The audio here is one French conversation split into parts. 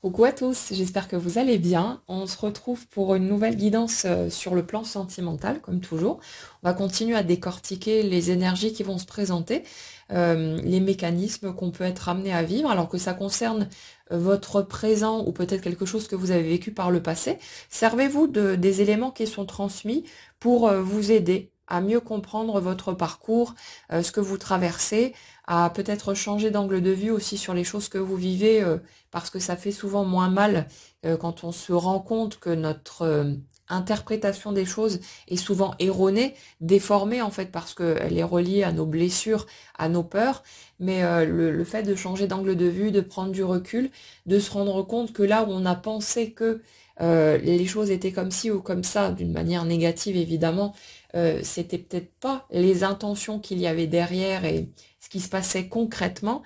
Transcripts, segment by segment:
Coucou à tous, j'espère que vous allez bien. On se retrouve pour une nouvelle guidance sur le plan sentimental, comme toujours. On va continuer à décortiquer les énergies qui vont se présenter, les mécanismes qu'on peut être amené à vivre, alors que ça concerne votre présent ou peut-être quelque chose que vous avez vécu par le passé. Servez-vous des éléments qui sont transmis pour vous aider à mieux comprendre votre parcours, ce que vous traversez, à peut-être changer d'angle de vue aussi sur les choses que vous vivez parce que ça fait souvent moins mal quand on se rend compte que notre interprétation des choses est souvent erronée, déformée en fait parce qu'elle est reliée à nos blessures, à nos peurs, mais le fait de changer d'angle de vue, de prendre du recul, de se rendre compte que là où on a pensé que les choses étaient comme ci ou comme ça, d'une manière négative évidemment, c'était peut-être pas les intentions qu'il y avait derrière et ce qui se passait concrètement,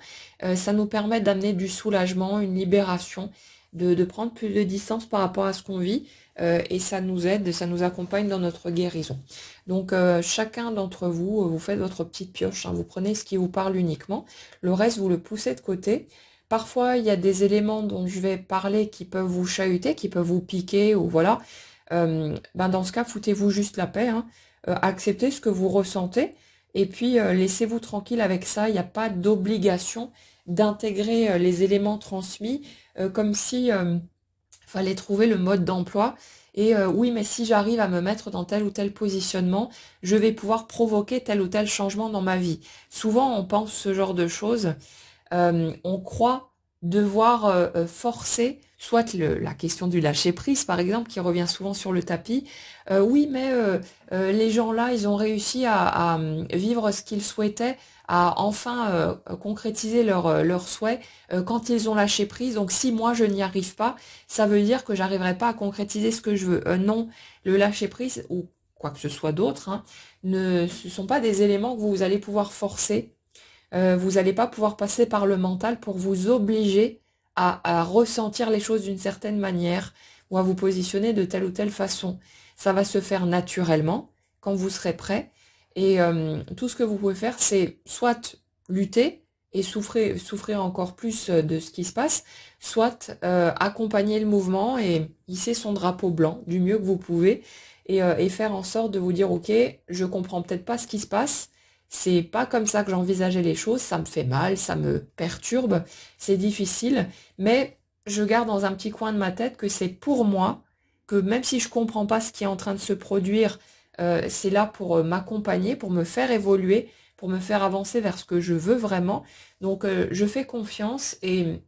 ça nous permet d'amener du soulagement, une libération, de prendre plus de distance par rapport à ce qu'on vit, et ça nous aide, ça nous accompagne dans notre guérison. Donc chacun d'entre vous, vous faites votre petite pioche, hein, vous prenez ce qui vous parle uniquement, le reste vous le poussez de côté. Parfois il y a des éléments dont je vais parler qui peuvent vous chahuter, qui peuvent vous piquer, ou voilà. Ben dans ce cas, foutez-vous juste la paix, hein. Acceptez ce que vous ressentez. Et puis, laissez-vous tranquille avec ça. Il n'y a pas d'obligation d'intégrer les éléments transmis comme si fallait trouver le mode d'emploi. Et oui, mais si j'arrive à me mettre dans tel ou tel positionnement, je vais pouvoir provoquer tel ou tel changement dans ma vie. Souvent, on pense ce genre de choses, on croit devoir forcer, soit la question du lâcher-prise, par exemple, qui revient souvent sur le tapis. Oui, mais les gens-là, ils ont réussi à vivre ce qu'ils souhaitaient, à enfin concrétiser leurs souhaits quand ils ont lâché prise. Donc si moi, je n'y arrive pas, ça veut dire que j'arriverai pas à concrétiser ce que je veux. Non, le lâcher-prise, ou quoi que ce soit d'autre, hein, ce sont pas des éléments que vous allez pouvoir forcer. Vous n'allez pas pouvoir passer par le mental pour vous obliger à ressentir les choses d'une certaine manière ou à vous positionner de telle ou telle façon. Ça va se faire naturellement quand vous serez prêt. Et tout ce que vous pouvez faire, c'est soit lutter et souffrir encore plus de ce qui se passe, soit accompagner le mouvement et hisser son drapeau blanc du mieux que vous pouvez et faire en sorte de vous dire, ok, je comprends peut-être pas ce qui se passe, c'est pas comme ça que j'envisageais les choses, ça me fait mal, ça me perturbe, c'est difficile, mais je garde dans un petit coin de ma tête que c'est pour moi, que même si je comprends pas ce qui est en train de se produire, c'est là pour m'accompagner, pour me faire évoluer, pour me faire avancer vers ce que je veux vraiment. Donc je fais confiance et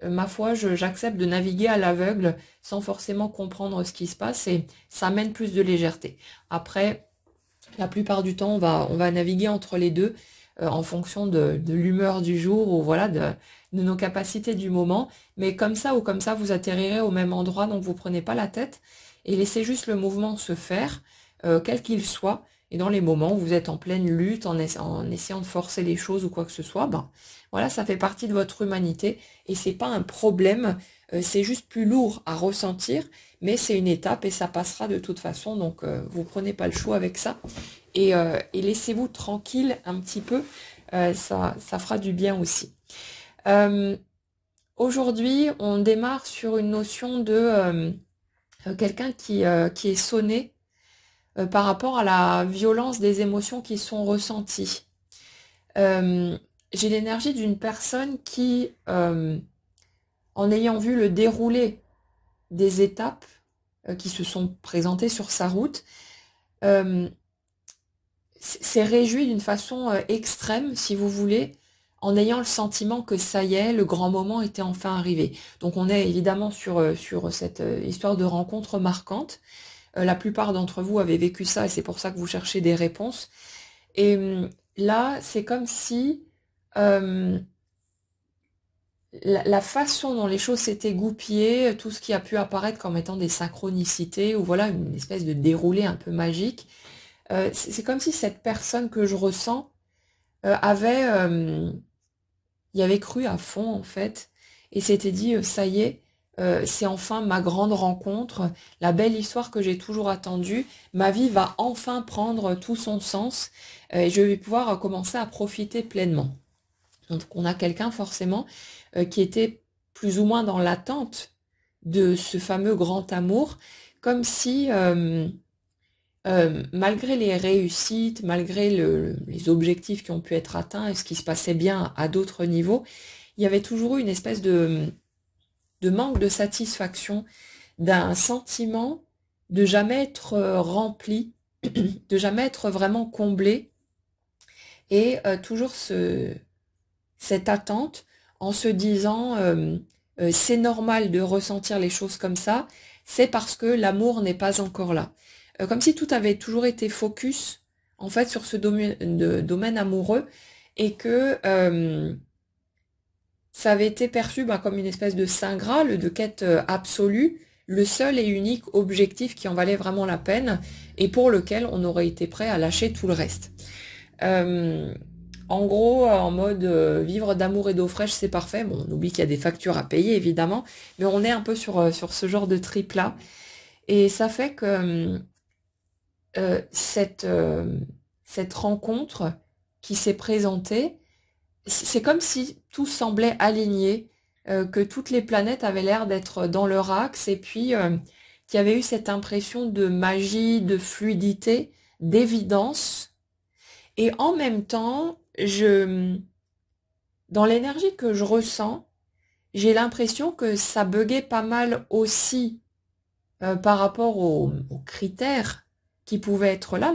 ma foi, j'accepte de naviguer à l'aveugle sans forcément comprendre ce qui se passe et ça amène plus de légèreté. Après, la plupart du temps, on va naviguer entre les deux en fonction de l'humeur du jour ou voilà de nos capacités du moment. Mais comme ça ou comme ça, vous atterrirez au même endroit, donc vous prenez pas la tête et laissez juste le mouvement se faire, quel qu'il soit. Et dans les moments où vous êtes en pleine lutte, en essayant de forcer les choses ou quoi que ce soit, ben voilà, ça fait partie de votre humanité et c'est pas un problème. C'est juste plus lourd à ressentir, mais c'est une étape et ça passera de toute façon. Donc vous prenez pas le choix avec ça et laissez-vous tranquille un petit peu, ça fera du bien aussi. Euh, Aujourd'hui, on démarre sur une notion de quelqu'un qui est sonné par rapport à la violence des émotions qui sont ressenties. Euh, j'ai l'énergie d'une personne qui, en ayant vu le déroulé des étapes qui se sont présentées sur sa route, euh, s'est réjoui d'une façon extrême, si vous voulez, en ayant le sentiment que ça y est, le grand moment était enfin arrivé. Donc on est évidemment sur cette histoire de rencontre marquante. La plupart d'entre vous avez vécu ça et c'est pour ça que vous cherchez des réponses. Et là, c'est comme si euh, la façon dont les choses s'étaient goupillées, tout ce qui a pu apparaître comme étant des synchronicités ou voilà une espèce de déroulé un peu magique, c'est comme si cette personne que je ressens y avait cru à fond en fait, et s'était dit ça y est, c'est enfin ma grande rencontre, la belle histoire que j'ai toujours attendue, ma vie va enfin prendre tout son sens, et je vais pouvoir commencer à profiter pleinement. Donc on a quelqu'un forcément qui était plus ou moins dans l'attente de ce fameux grand amour, comme si malgré les réussites, malgré les objectifs qui ont pu être atteints et ce qui se passait bien à d'autres niveaux, il y avait toujours eu une espèce de manque de satisfaction, d'un sentiment de jamais être rempli, de jamais être vraiment comblé, et toujours cette attente en se disant c'est normal de ressentir les choses comme ça, c'est parce que l'amour n'est pas encore là. Comme si tout avait toujours été focus en fait sur ce domaine amoureux, et que ça avait été perçu comme une espèce de saint graal, de quête absolue, le seul et unique objectif qui en valait vraiment la peine et pour lequel on aurait été prêt à lâcher tout le reste. Euh, En gros, en mode vivre d'amour et d'eau fraîche, c'est parfait. Bon, on oublie qu'il y a des factures à payer, évidemment, mais on est un peu sur ce genre de trip-là. Et ça fait que cette rencontre qui s'est présentée, c'est comme si tout semblait aligné, que toutes les planètes avaient l'air d'être dans leur axe, et puis qu'il y avait eu cette impression de magie, de fluidité, d'évidence. Et en même temps, dans l'énergie que je ressens, j'ai l'impression que ça buguait pas mal aussi par rapport aux critères qui pouvaient être là,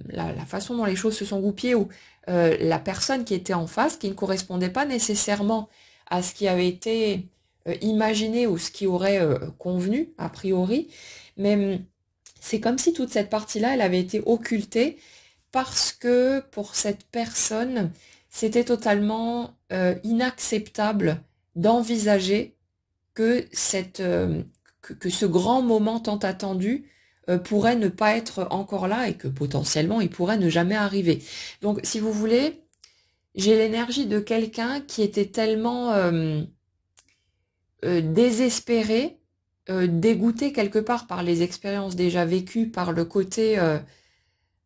la façon dont les choses se sont goupillées, ou la personne qui était en face, qui ne correspondait pas nécessairement à ce qui avait été imaginé ou ce qui aurait convenu, a priori. Mais c'est comme si toute cette partie-là, elle avait été occultée, parce que pour cette personne, c'était totalement inacceptable d'envisager que que ce grand moment tant attendu pourrait ne pas être encore là, et que potentiellement il pourrait ne jamais arriver. Donc, si vous voulez, j'ai l'énergie de quelqu'un qui était tellement désespéré, dégoûté quelque part par les expériences déjà vécues, par le côté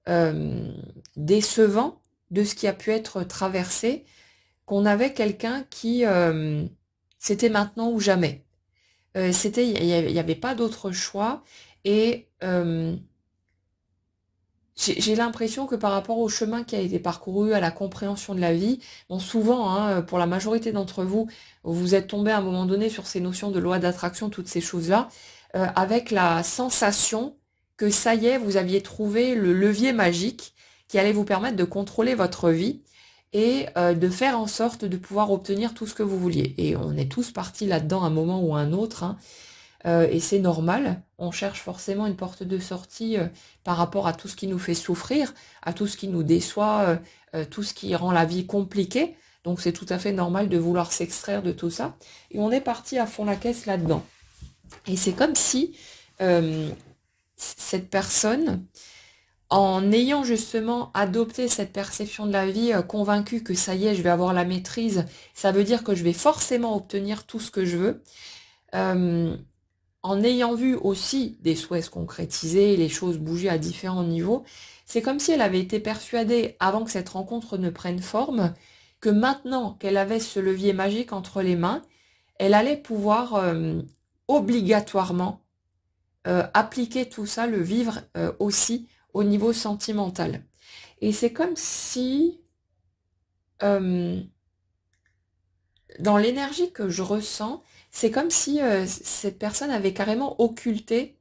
euh, décevant de ce qui a pu être traversé, qu'on avait quelqu'un qui c'était maintenant ou jamais. Il y avait pas d'autre choix, et j'ai l'impression que par rapport au chemin qui a été parcouru, à la compréhension de la vie, bon, souvent, hein, pour la majorité d'entre vous, vous êtes tombé à un moment donné sur ces notions de loi d'attraction, toutes ces choses-là, avec la sensation que ça y est, vous aviez trouvé le levier magique qui allait vous permettre de contrôler votre vie et de faire en sorte de pouvoir obtenir tout ce que vous vouliez. Et on est tous partis là-dedans à un moment ou à un autre, hein. Et c'est normal, on cherche forcément une porte de sortie par rapport à tout ce qui nous fait souffrir, à tout ce qui nous déçoit, tout ce qui rend la vie compliquée. Donc c'est tout à fait normal de vouloir s'extraire de tout ça. Et on est parti à fond la caisse là-dedans. Et c'est comme si cette personne, en ayant justement adopté cette perception de la vie, convaincue que ça y est, je vais avoir la maîtrise, ça veut dire que je vais forcément obtenir tout ce que je veux, euh, en ayant vu aussi des souhaits se concrétiser, les choses bouger à différents niveaux, c'est comme si elle avait été persuadée, avant que cette rencontre ne prenne forme, que maintenant qu'elle avait ce levier magique entre les mains, elle allait pouvoir obligatoirement appliquer tout ça, le vivre aussi au niveau sentimental. Et c'est comme si, euh, dans l'énergie que je ressens, c'est comme si cette personne avait carrément occulté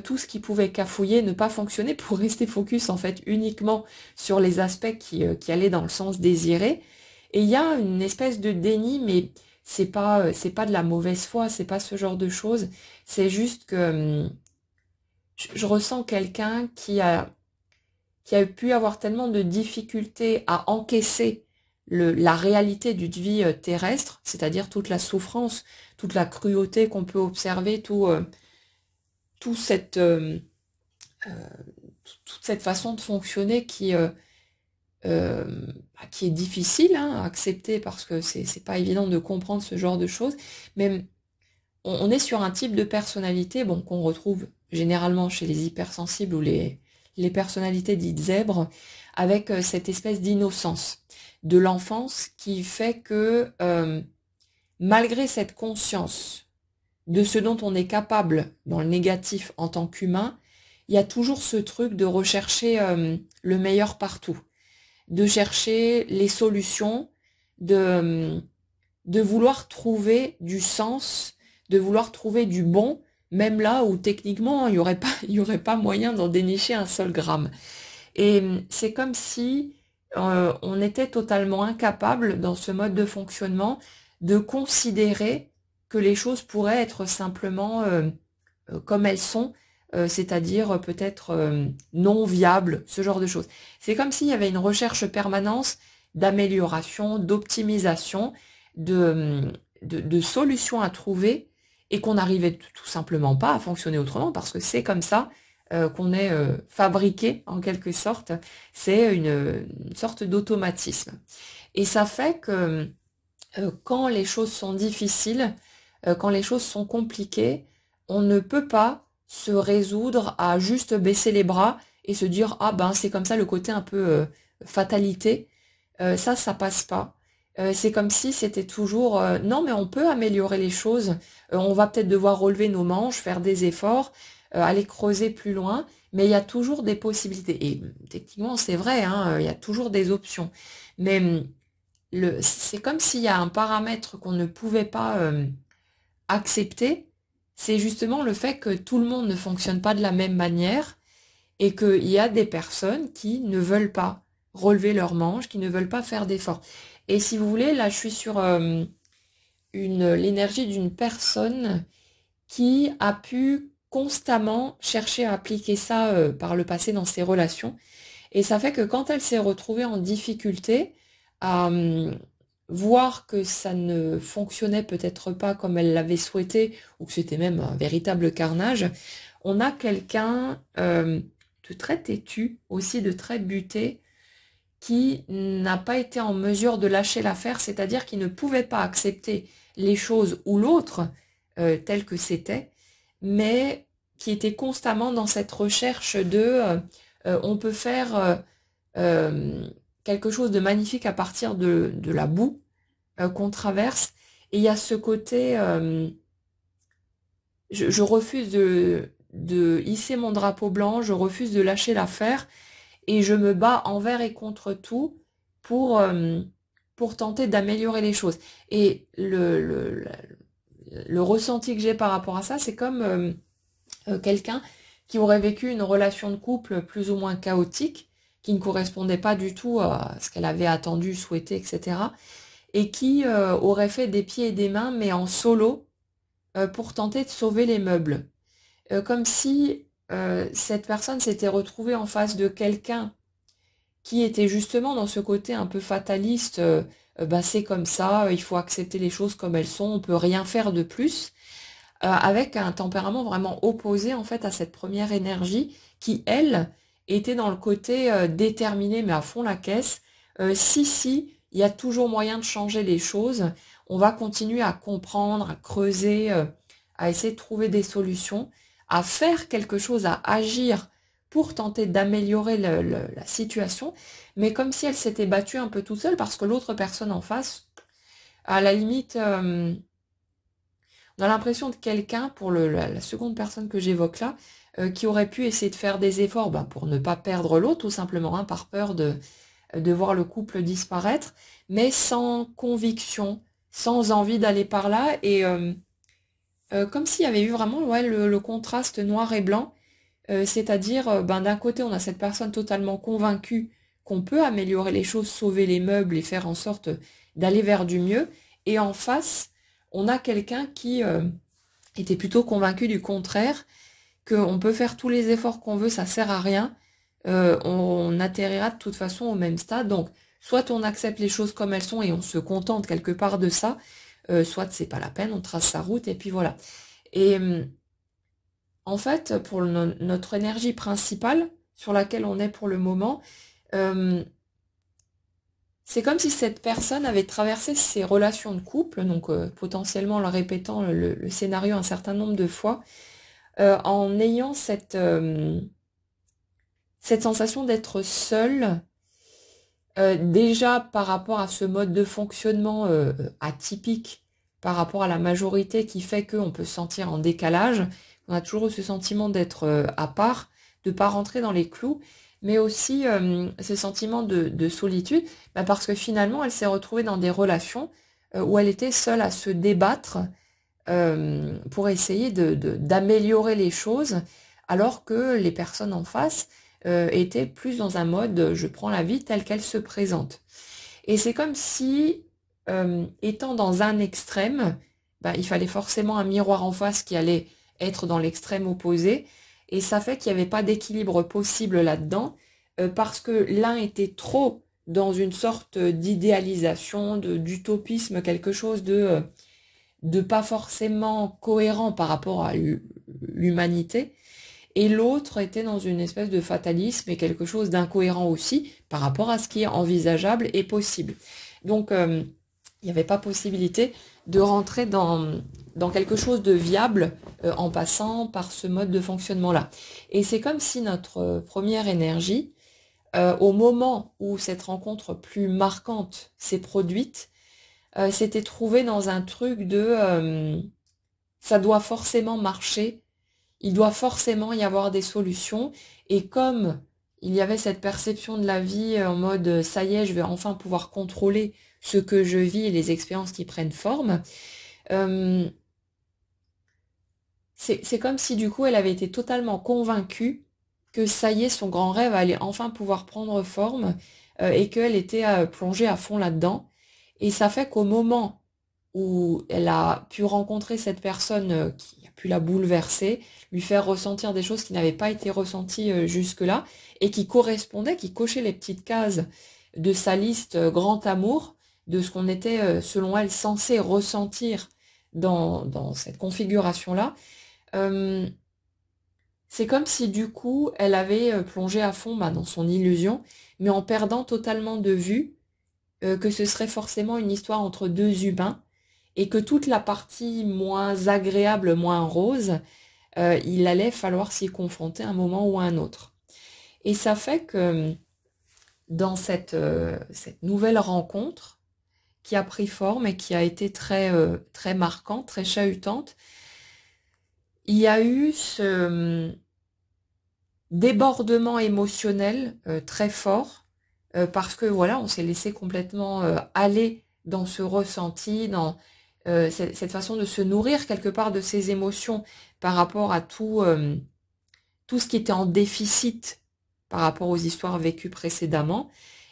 tout ce qui pouvait cafouiller, ne pas fonctionner, pour rester focus en fait uniquement sur les aspects qui allaient dans le sens désiré. Et il y a une espèce de déni, mais c'est pas de la mauvaise foi, c'est pas ce genre de choses. C'est juste que je ressens quelqu'un qui a pu avoir tellement de difficultés à encaisser la réalité d'une vie terrestre, c'est-à-dire toute la souffrance, toute la cruauté qu'on peut observer, tout euh, toute cette façon de fonctionner euh, qui est difficile, hein, à accepter, parce que c'est pas évident de comprendre ce genre de choses. Mais on est sur un type de personnalité, bon, qu'on retrouve généralement chez les hypersensibles ou les personnalités dites zèbres, avec cette espèce d'innocence de l'enfance qui fait que malgré cette conscience de ce dont on est capable dans le négatif en tant qu'humain, il y a toujours ce truc de rechercher le meilleur partout, de chercher les solutions, de, de vouloir trouver du sens, de vouloir trouver du bon, même là où techniquement il y aurait pas moyen d'en dénicher un seul gramme. Et c'est comme si on était totalement incapable dans ce mode de fonctionnement de considérer que les choses pourraient être simplement comme elles sont, c'est-à-dire peut-être non viables, ce genre de choses. C'est comme s'il y avait une recherche permanente d'amélioration, d'optimisation, de, de solutions à trouver et qu'on n'arrivait tout simplement pas à fonctionner autrement parce que c'est comme ça qu'on est fabriqué en quelque sorte. C'est une sorte d'automatisme. Et ça fait que quand les choses sont difficiles, quand les choses sont compliquées, on ne peut pas se résoudre à juste baisser les bras et se dire ah ben c'est comme ça le côté un peu fatalité. Ça passe pas. C'est comme si c'était toujours non mais on peut améliorer les choses. On va peut-être devoir relever nos manches, faire des efforts, aller creuser plus loin, mais il y a toujours des possibilités. Et techniquement c'est vrai, hein, il y a toujours des options. Mais c'est comme s'il y a un paramètre qu'on ne pouvait pas accepter, c'est justement le fait que tout le monde ne fonctionne pas de la même manière et qu'il y a des personnes qui ne veulent pas relever leurs manches, qui ne veulent pas faire d'efforts. Et si vous voulez, là je suis sur l'énergie d'une personne qui a pu constamment chercher à appliquer ça par le passé dans ses relations. Et ça fait que quand elle s'est retrouvée en difficulté, à voir que ça ne fonctionnait peut-être pas comme elle l'avait souhaité, ou que c'était même un véritable carnage, on a quelqu'un de très têtu, aussi de très buté, qui n'a pas été en mesure de lâcher l'affaire, c'est-à-dire qui ne pouvait pas accepter les choses ou l'autre telles que c'était, mais qui était constamment dans cette recherche de on peut faire quelque chose de magnifique à partir de la boue qu'on traverse. Et il y a ce côté, je refuse de hisser mon drapeau blanc, je refuse de lâcher l'affaire, et je me bats envers et contre tout pour tenter d'améliorer les choses. Et le ressenti que j'ai par rapport à ça, c'est comme quelqu'un qui aurait vécu une relation de couple plus ou moins chaotique, qui ne correspondait pas du tout à ce qu'elle avait attendu, souhaité, etc. Et qui aurait fait des pieds et des mains, mais en solo, pour tenter de sauver les meubles. Comme si cette personne s'était retrouvée en face de quelqu'un qui était justement dans ce côté un peu fataliste, bah c'est comme ça, il faut accepter les choses comme elles sont, on peut rien faire de plus, avec un tempérament vraiment opposé en fait à cette première énergie qui, elle, était dans le côté déterminé mais à fond la caisse. Si, il y a toujours moyen de changer les choses, on va continuer à comprendre, à creuser, à essayer de trouver des solutions, à faire quelque chose, à agir pour tenter d'améliorer la situation, mais comme si elle s'était battue un peu toute seule parce que l'autre personne en face, à la limite, on a l'impression de quelqu'un, pour la seconde personne que j'évoque là, qui aurait pu essayer de faire des efforts bah, pour ne pas perdre l'autre, tout simplement, hein, par peur de voir le couple disparaître, mais sans conviction, sans envie d'aller par là, et comme s'il y avait eu vraiment ouais, le contraste noir et blanc, c'est-à-dire, ben, d'un côté, on a cette personne totalement convaincue qu'on peut améliorer les choses, sauver les meubles et faire en sorte d'aller vers du mieux. Et en face, on a quelqu'un qui était plutôt convaincu du contraire, qu'on peut faire tous les efforts qu'on veut, ça sert à rien. On atterrira de toute façon au même stade. Donc, soit on accepte les choses comme elles sont et on se contente quelque part de ça, soit c'est pas la peine, on trace sa route et puis voilà. Et en fait, pour notre énergie principale, sur laquelle on est pour le moment, euh, c'est comme si cette personne avait traversé ses relations de couple, donc potentiellement en leur répétant le scénario un certain nombre de fois, en ayant cette sensation d'être seule, déjà par rapport à ce mode de fonctionnement atypique par rapport à la majorité qui fait qu'on peut se sentir en décalage. On a toujours eu ce sentiment d'être à part, de ne pas rentrer dans les clous, mais aussi ce sentiment de solitude, bah, parce que finalement, elle s'est retrouvée dans des relations où elle était seule à se débattre pour essayer d'améliorer les choses, alors que les personnes en face étaient plus dans un mode je prends la vie telle qu'elle se présente. Et c'est comme si, étant dans un extrême, bah, il fallait forcément un miroir en face qui allait être dans l'extrême opposé. Et ça fait qu'il n'y avait pas d'équilibre possible là-dedans, parce que l'un était trop dans une sorte d'idéalisation, d'utopisme, quelque chose de pas forcément cohérent par rapport à l'humanité, et l'autre était dans une espèce de fatalisme et quelque chose d'incohérent aussi par rapport à ce qui est envisageable et possible. Donc, il n'y avait pas possibilité de rentrer dans quelque chose de viable en passant par ce mode de fonctionnement-là. Et c'est comme si notre première énergie, au moment où cette rencontre plus marquante s'est produite, s'était trouvée dans un truc de ça doit forcément marcher, il doit forcément y avoir des solutions. Et comme il y avait cette perception de la vie en mode ça y est, je vais enfin pouvoir contrôler ce que je vis et les expériences qui prennent forme, euh, c'est comme si du coup elle avait été totalement convaincue que ça y est, son grand rêve allait enfin pouvoir prendre forme et qu'elle était plongée à fond là-dedans. Et ça fait qu'au moment où elle a pu rencontrer cette personne qui a pu la bouleverser, lui faire ressentir des choses qui n'avaient pas été ressenties jusque-là et qui correspondaient, qui cochaient les petites cases de sa liste grand amour, de ce qu'on était, selon elle, censé ressentir dans cette configuration-là. euh, c'est comme si du coup, elle avait plongé à fond bah, dans son illusion, mais en perdant totalement de vue que ce serait forcément une histoire entre deux humains et que toute la partie moins agréable, moins rose, il allait falloir s'y confronter à un moment ou à un autre. Et ça fait que dans cette nouvelle rencontre qui a pris forme et qui a été très marquante, très chahutante, il y a eu ce débordement émotionnel très fort parce que voilà, on s'est laissé complètement aller dans ce ressenti, dans cette façon de se nourrir quelque part de ses émotions par rapport à tout ce qui était en déficit par rapport aux histoires vécues précédemment.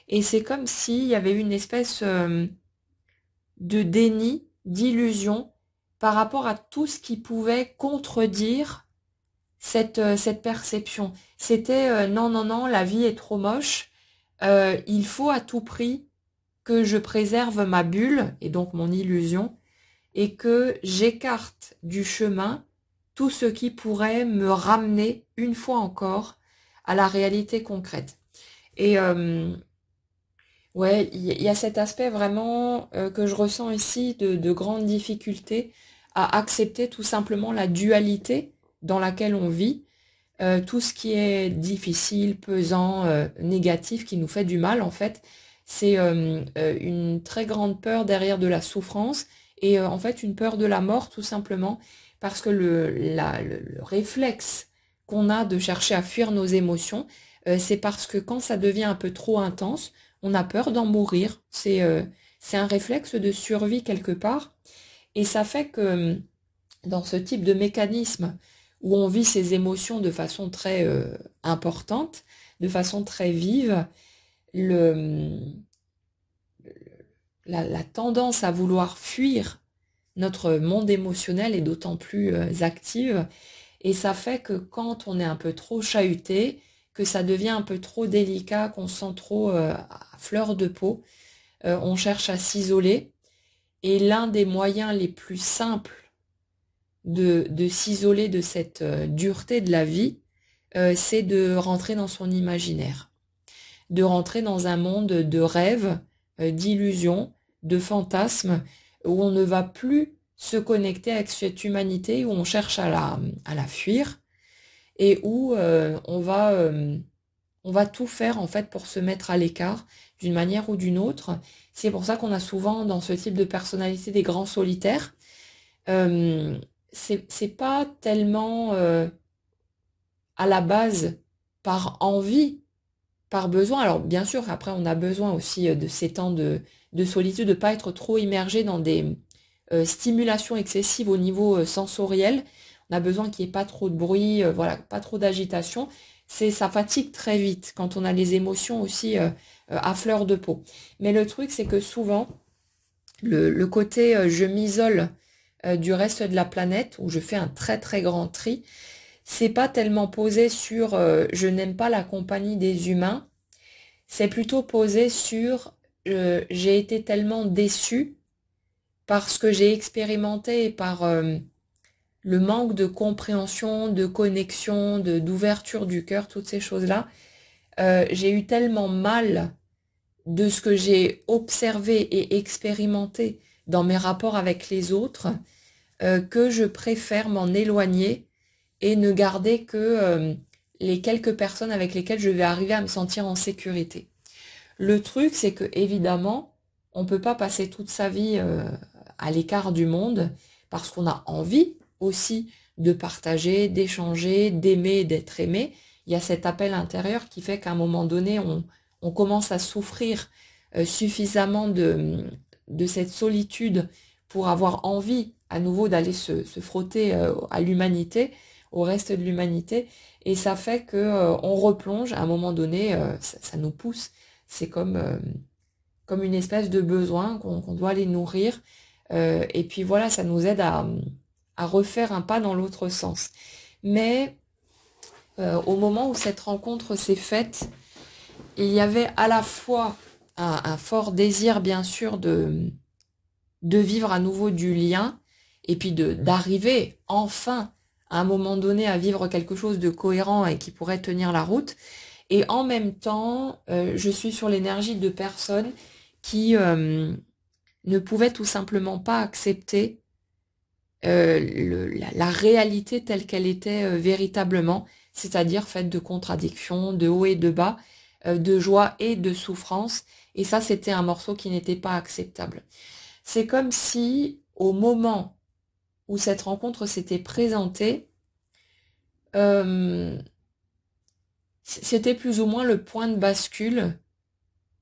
Et c'est comme s'il y avait une espèce de déni, d'illusion par rapport à tout ce qui pouvait contredire cette perception. C'était non, non, non, la vie est trop moche, il faut à tout prix que je préserve ma bulle, et donc mon illusion, et que j'écarte du chemin tout ce qui pourrait me ramener une fois encore à la réalité concrète. Et ouais, il y a cet aspect vraiment que je ressens ici de grande difficulté à accepter tout simplement la dualité dans laquelle on vit, tout ce qui est difficile, pesant, négatif, qui nous fait du mal, en fait, c'est une très grande peur derrière de la souffrance et en fait une peur de la mort, tout simplement, parce que le réflexe qu'on a de chercher à fuir nos émotions, c'est parce que quand ça devient un peu trop intense, on a peur d'en mourir. C'est un réflexe de survie quelque part. Et ça fait que dans ce type de mécanisme où on vit ses émotions de façon très importante, de façon très vive, le, la tendance à vouloir fuir notre monde émotionnel est d'autant plus active. Et ça fait que quand on est un peu trop chahuté, que ça devient un peu trop délicat, qu'on se sent trop à fleur de peau, on cherche à s'isoler. Et l'un des moyens les plus simples de s'isoler de cette dureté de la vie, c'est de rentrer dans son imaginaire, de rentrer dans un monde de rêves, d'illusions, de fantasmes, où on ne va plus se connecter avec cette humanité, où on cherche à la fuir, et où on va tout faire en fait pour se mettre à l'écart d'une manière ou d'une autre. C'est pour ça qu'on a souvent dans ce type de personnalité des grands solitaires, euh, c'est pas tellement à la base par envie, par besoin. Alors bien sûr, après on a besoin aussi de ces temps de solitude, de pas être trop immergé dans des stimulations excessives au niveau sensoriel. On a besoin qu'il n'y ait pas trop de bruit, voilà, pas trop d'agitation. Ça fatigue très vite quand on a les émotions aussi à fleur de peau. Mais le truc, c'est que souvent, le côté je m'isole du reste de la planète, où je fais un très très grand tri, c'est pas tellement posé sur je n'aime pas la compagnie des humains, c'est plutôt posé sur j'ai été tellement déçue par ce que j'ai expérimenté et par le manque de compréhension, de connexion, d'ouverture du cœur, toutes ces choses-là. J'ai eu tellement mal de ce que j'ai observé et expérimenté dans mes rapports avec les autres que je préfère m'en éloigner et ne garder que les quelques personnes avec lesquelles je vais arriver à me sentir en sécurité. Le truc, c'est que évidemment, on ne peut pas passer toute sa vie à l'écart du monde parce qu'on a envie aussi de partager, d'échanger, d'aimer, d'être aimé. Il y a cet appel intérieur qui fait qu'à un moment donné, on commence à souffrir suffisamment de cette solitude pour avoir envie à nouveau d'aller se frotter à l'humanité, au reste de l'humanité. Et ça fait que on replonge, à un moment donné, ça nous pousse. C'est comme une espèce de besoin qu'on doit aller nourrir. Et puis voilà, ça nous aide à refaire un pas dans l'autre sens. Mais au moment où cette rencontre s'est faite, il y avait à la fois un fort désir, bien sûr, de vivre à nouveau du lien, et puis d'arriver enfin à un moment donné à vivre quelque chose de cohérent et qui pourrait tenir la route. Et en même temps, je suis sur l'énergie de personnes qui ne pouvaient tout simplement pas accepter la réalité telle qu'elle était véritablement, c'est-à-dire faite de contradictions, de hauts et de bas, de joie et de souffrance. Et ça, c'était un morceau qui n'était pas acceptable. C'est comme si, au moment où cette rencontre s'était présentée, euh, c'était plus ou moins le point de bascule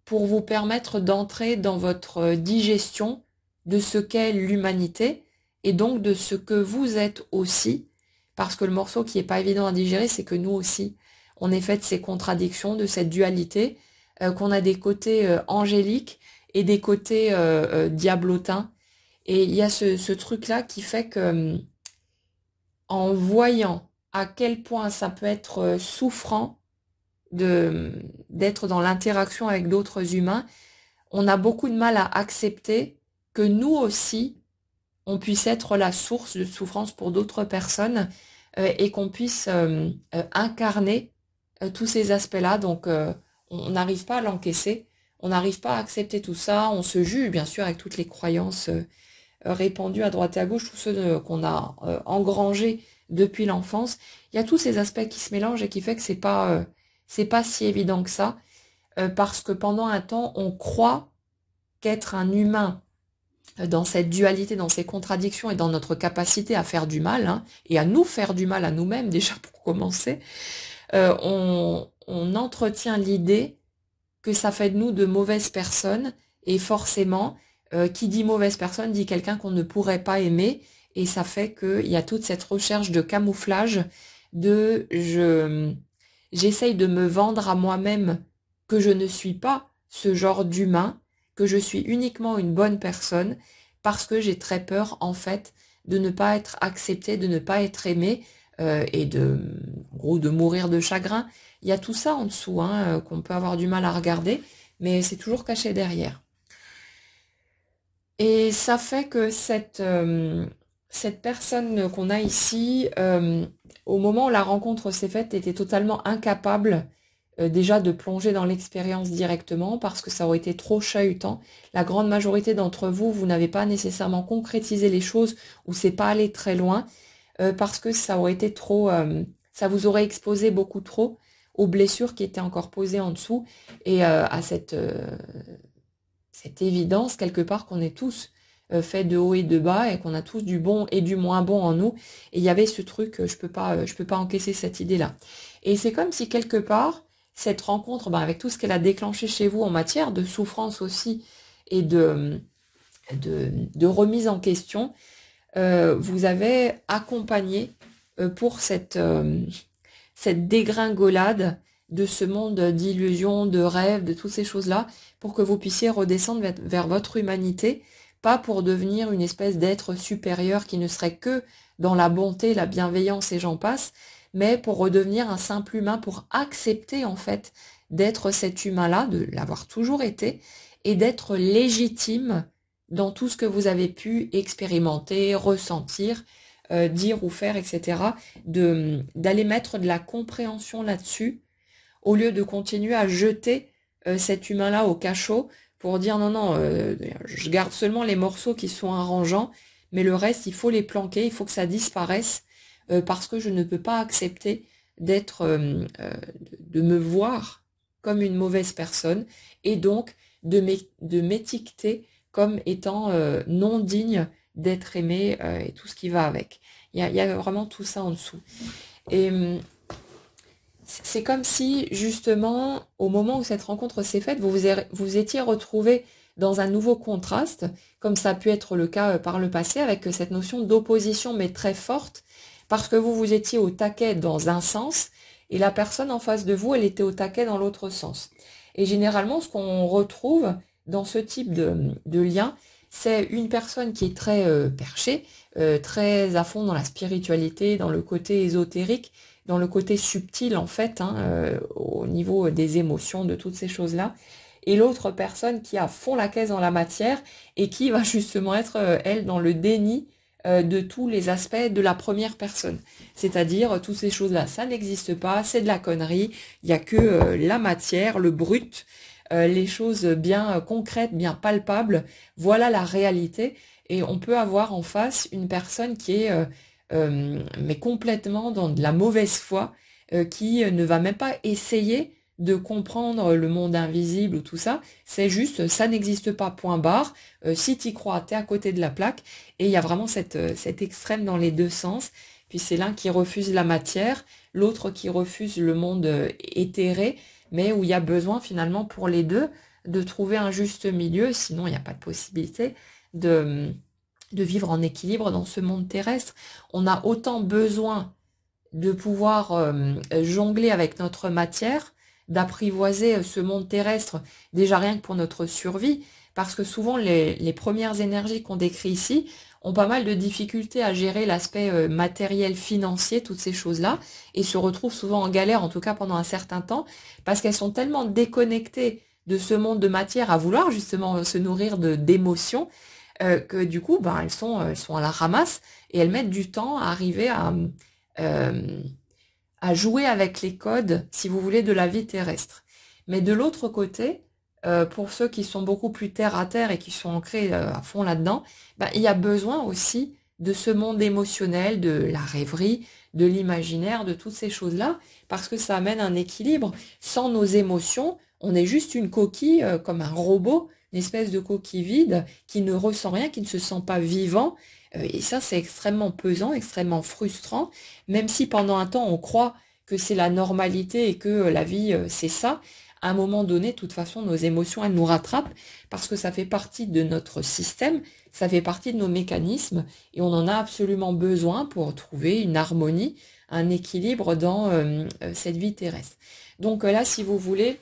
pour vous permettre d'entrer dans votre digestion de ce qu'est l'humanité et donc de ce que vous êtes aussi, parce que le morceau qui est pas évident à digérer, c'est que nous aussi, on est fait de ces contradictions, de cette dualité, qu'on a des côtés angéliques et des côtés diablotins. Et il y a ce truc-là qui fait que, en voyant à quel point ça peut être souffrant d'être dans l'interaction avec d'autres humains, on a beaucoup de mal à accepter que nous aussi, on puisse être la source de souffrance pour d'autres personnes et qu'on puisse incarner tous ces aspects-là. Donc, on n'arrive pas à l'encaisser, on n'arrive pas à accepter tout ça. On se juge, bien sûr, avec toutes les croyances répandues à droite et à gauche, tous ceux qu'on a engrangés depuis l'enfance. Il y a tous ces aspects qui se mélangent et qui fait que c'est pas si évident que ça, parce que pendant un temps, on croit qu'être un humain dans cette dualité, dans ces contradictions et dans notre capacité à faire du mal, hein, et à nous faire du mal à nous-mêmes déjà pour commencer, on entretient l'idée que ça fait de nous de mauvaises personnes, et forcément, qui dit mauvaise personne dit quelqu'un qu'on ne pourrait pas aimer, et ça fait qu'il y a toute cette recherche de camouflage, j'essaye de me vendre à moi-même que je ne suis pas ce genre d'humain, que je suis uniquement une bonne personne, parce que j'ai très peur, en fait, de ne pas être acceptée, de ne pas être aimée, et en gros, de mourir de chagrin. Il y a tout ça en dessous, hein, qu'on peut avoir du mal à regarder, mais c'est toujours caché derrière. Et ça fait que cette personne qu'on a ici, au moment où la rencontre s'est faite, était totalement incapable déjà de plonger dans l'expérience directement parce que ça aurait été trop chahutant. La grande majorité d'entre vous, vous n'avez pas nécessairement concrétisé les choses ou c'est pas allé très loin parce que ça aurait été trop, ça vous aurait exposé beaucoup trop aux blessures qui étaient encore posées en dessous et à cette évidence quelque part qu'on est tous fait de haut et de bas et qu'on a tous du bon et du moins bon en nous. Et il y avait ce truc, je peux pas encaisser cette idée-là. Et c'est comme si quelque part, cette rencontre, avec tout ce qu'elle a déclenché chez vous en matière de souffrance aussi et de remise en question, vous avez accompagné pour cette dégringolade de ce monde d'illusions, de rêves, de toutes ces choses-là, pour que vous puissiez redescendre vers votre humanité, pas pour devenir une espèce d'être supérieur qui ne serait que dans la bonté, la bienveillance et j'en passe, mais pour redevenir un simple humain, pour accepter en fait d'être cet humain-là, de l'avoir toujours été, et d'être légitime dans tout ce que vous avez pu expérimenter, ressentir, dire ou faire, etc., d'aller mettre de la compréhension là-dessus, au lieu de continuer à jeter cet humain-là au cachot pour dire non, non, je garde seulement les morceaux qui sont arrangeants, mais le reste, il faut les planquer, il faut que ça disparaisse, parce que je ne peux pas accepter de me voir comme une mauvaise personne, et donc de m'étiqueter comme étant non digne d'être aimé et tout ce qui va avec. Il y a vraiment tout ça en dessous. Et c'est comme si, justement, au moment où cette rencontre s'est faite, vous étiez retrouvés dans un nouveau contraste, comme ça a pu être le cas par le passé, avec cette notion d'opposition, mais très forte, parce que vous étiez au taquet dans un sens, et la personne en face de vous, elle était au taquet dans l'autre sens. Et généralement, ce qu'on retrouve dans ce type de lien, c'est une personne qui est très perchée, très à fond dans la spiritualité, dans le côté ésotérique, dans le côté subtil en fait, au niveau des émotions, de toutes ces choses-là. Et l'autre personne qui a fond la caisse dans la matière et qui va justement être, elle, dans le déni de tous les aspects de la première personne. C'est-à-dire, toutes ces choses-là, ça n'existe pas, c'est de la connerie, il n'y a que la matière, le brut, les choses bien concrètes, bien palpables, voilà la réalité. Et on peut avoir en face une personne qui est mais complètement dans de la mauvaise foi, qui ne va même pas essayer de comprendre le monde invisible ou tout ça, c'est juste ça n'existe pas, point barre, si t'y crois, t'es à côté de la plaque, et il y a vraiment cet extrême dans les deux sens, puis c'est l'un qui refuse la matière, l'autre qui refuse le monde éthéré, mais où il y a besoin finalement pour les deux de trouver un juste milieu, sinon il n'y a pas de possibilité de vivre en équilibre dans ce monde terrestre. On a autant besoin de pouvoir jongler avec notre matière, d'apprivoiser ce monde terrestre, déjà rien que pour notre survie, parce que souvent les premières énergies qu'on décrit ici ont pas mal de difficultés à gérer l'aspect matériel, financier, toutes ces choses-là, et se retrouvent souvent en galère, en tout cas pendant un certain temps, parce qu'elles sont tellement déconnectées de ce monde de matière à vouloir justement se nourrir d'émotions, que du coup, elles sont à la ramasse et elles mettent du temps à arriver euh, à jouer avec les codes, si vous voulez, de la vie terrestre. Mais de l'autre côté, pour ceux qui sont beaucoup plus terre à terre et qui sont ancrés à fond là-dedans, il y a besoin aussi de ce monde émotionnel, de la rêverie, de l'imaginaire, de toutes ces choses-là, parce que ça amène un équilibre. Sans nos émotions, on est juste une coquille, comme un robot, une espèce de coquille vide qui ne ressent rien, qui ne se sent pas vivant. Et ça, c'est extrêmement pesant, extrêmement frustrant, même si pendant un temps, on croit que c'est la normalité et que la vie, c'est ça. À un moment donné, de toute façon, nos émotions, elles nous rattrapent parce que ça fait partie de notre système, ça fait partie de nos mécanismes et on en a absolument besoin pour trouver une harmonie, un équilibre dans cette vie terrestre. Donc là, si vous voulez,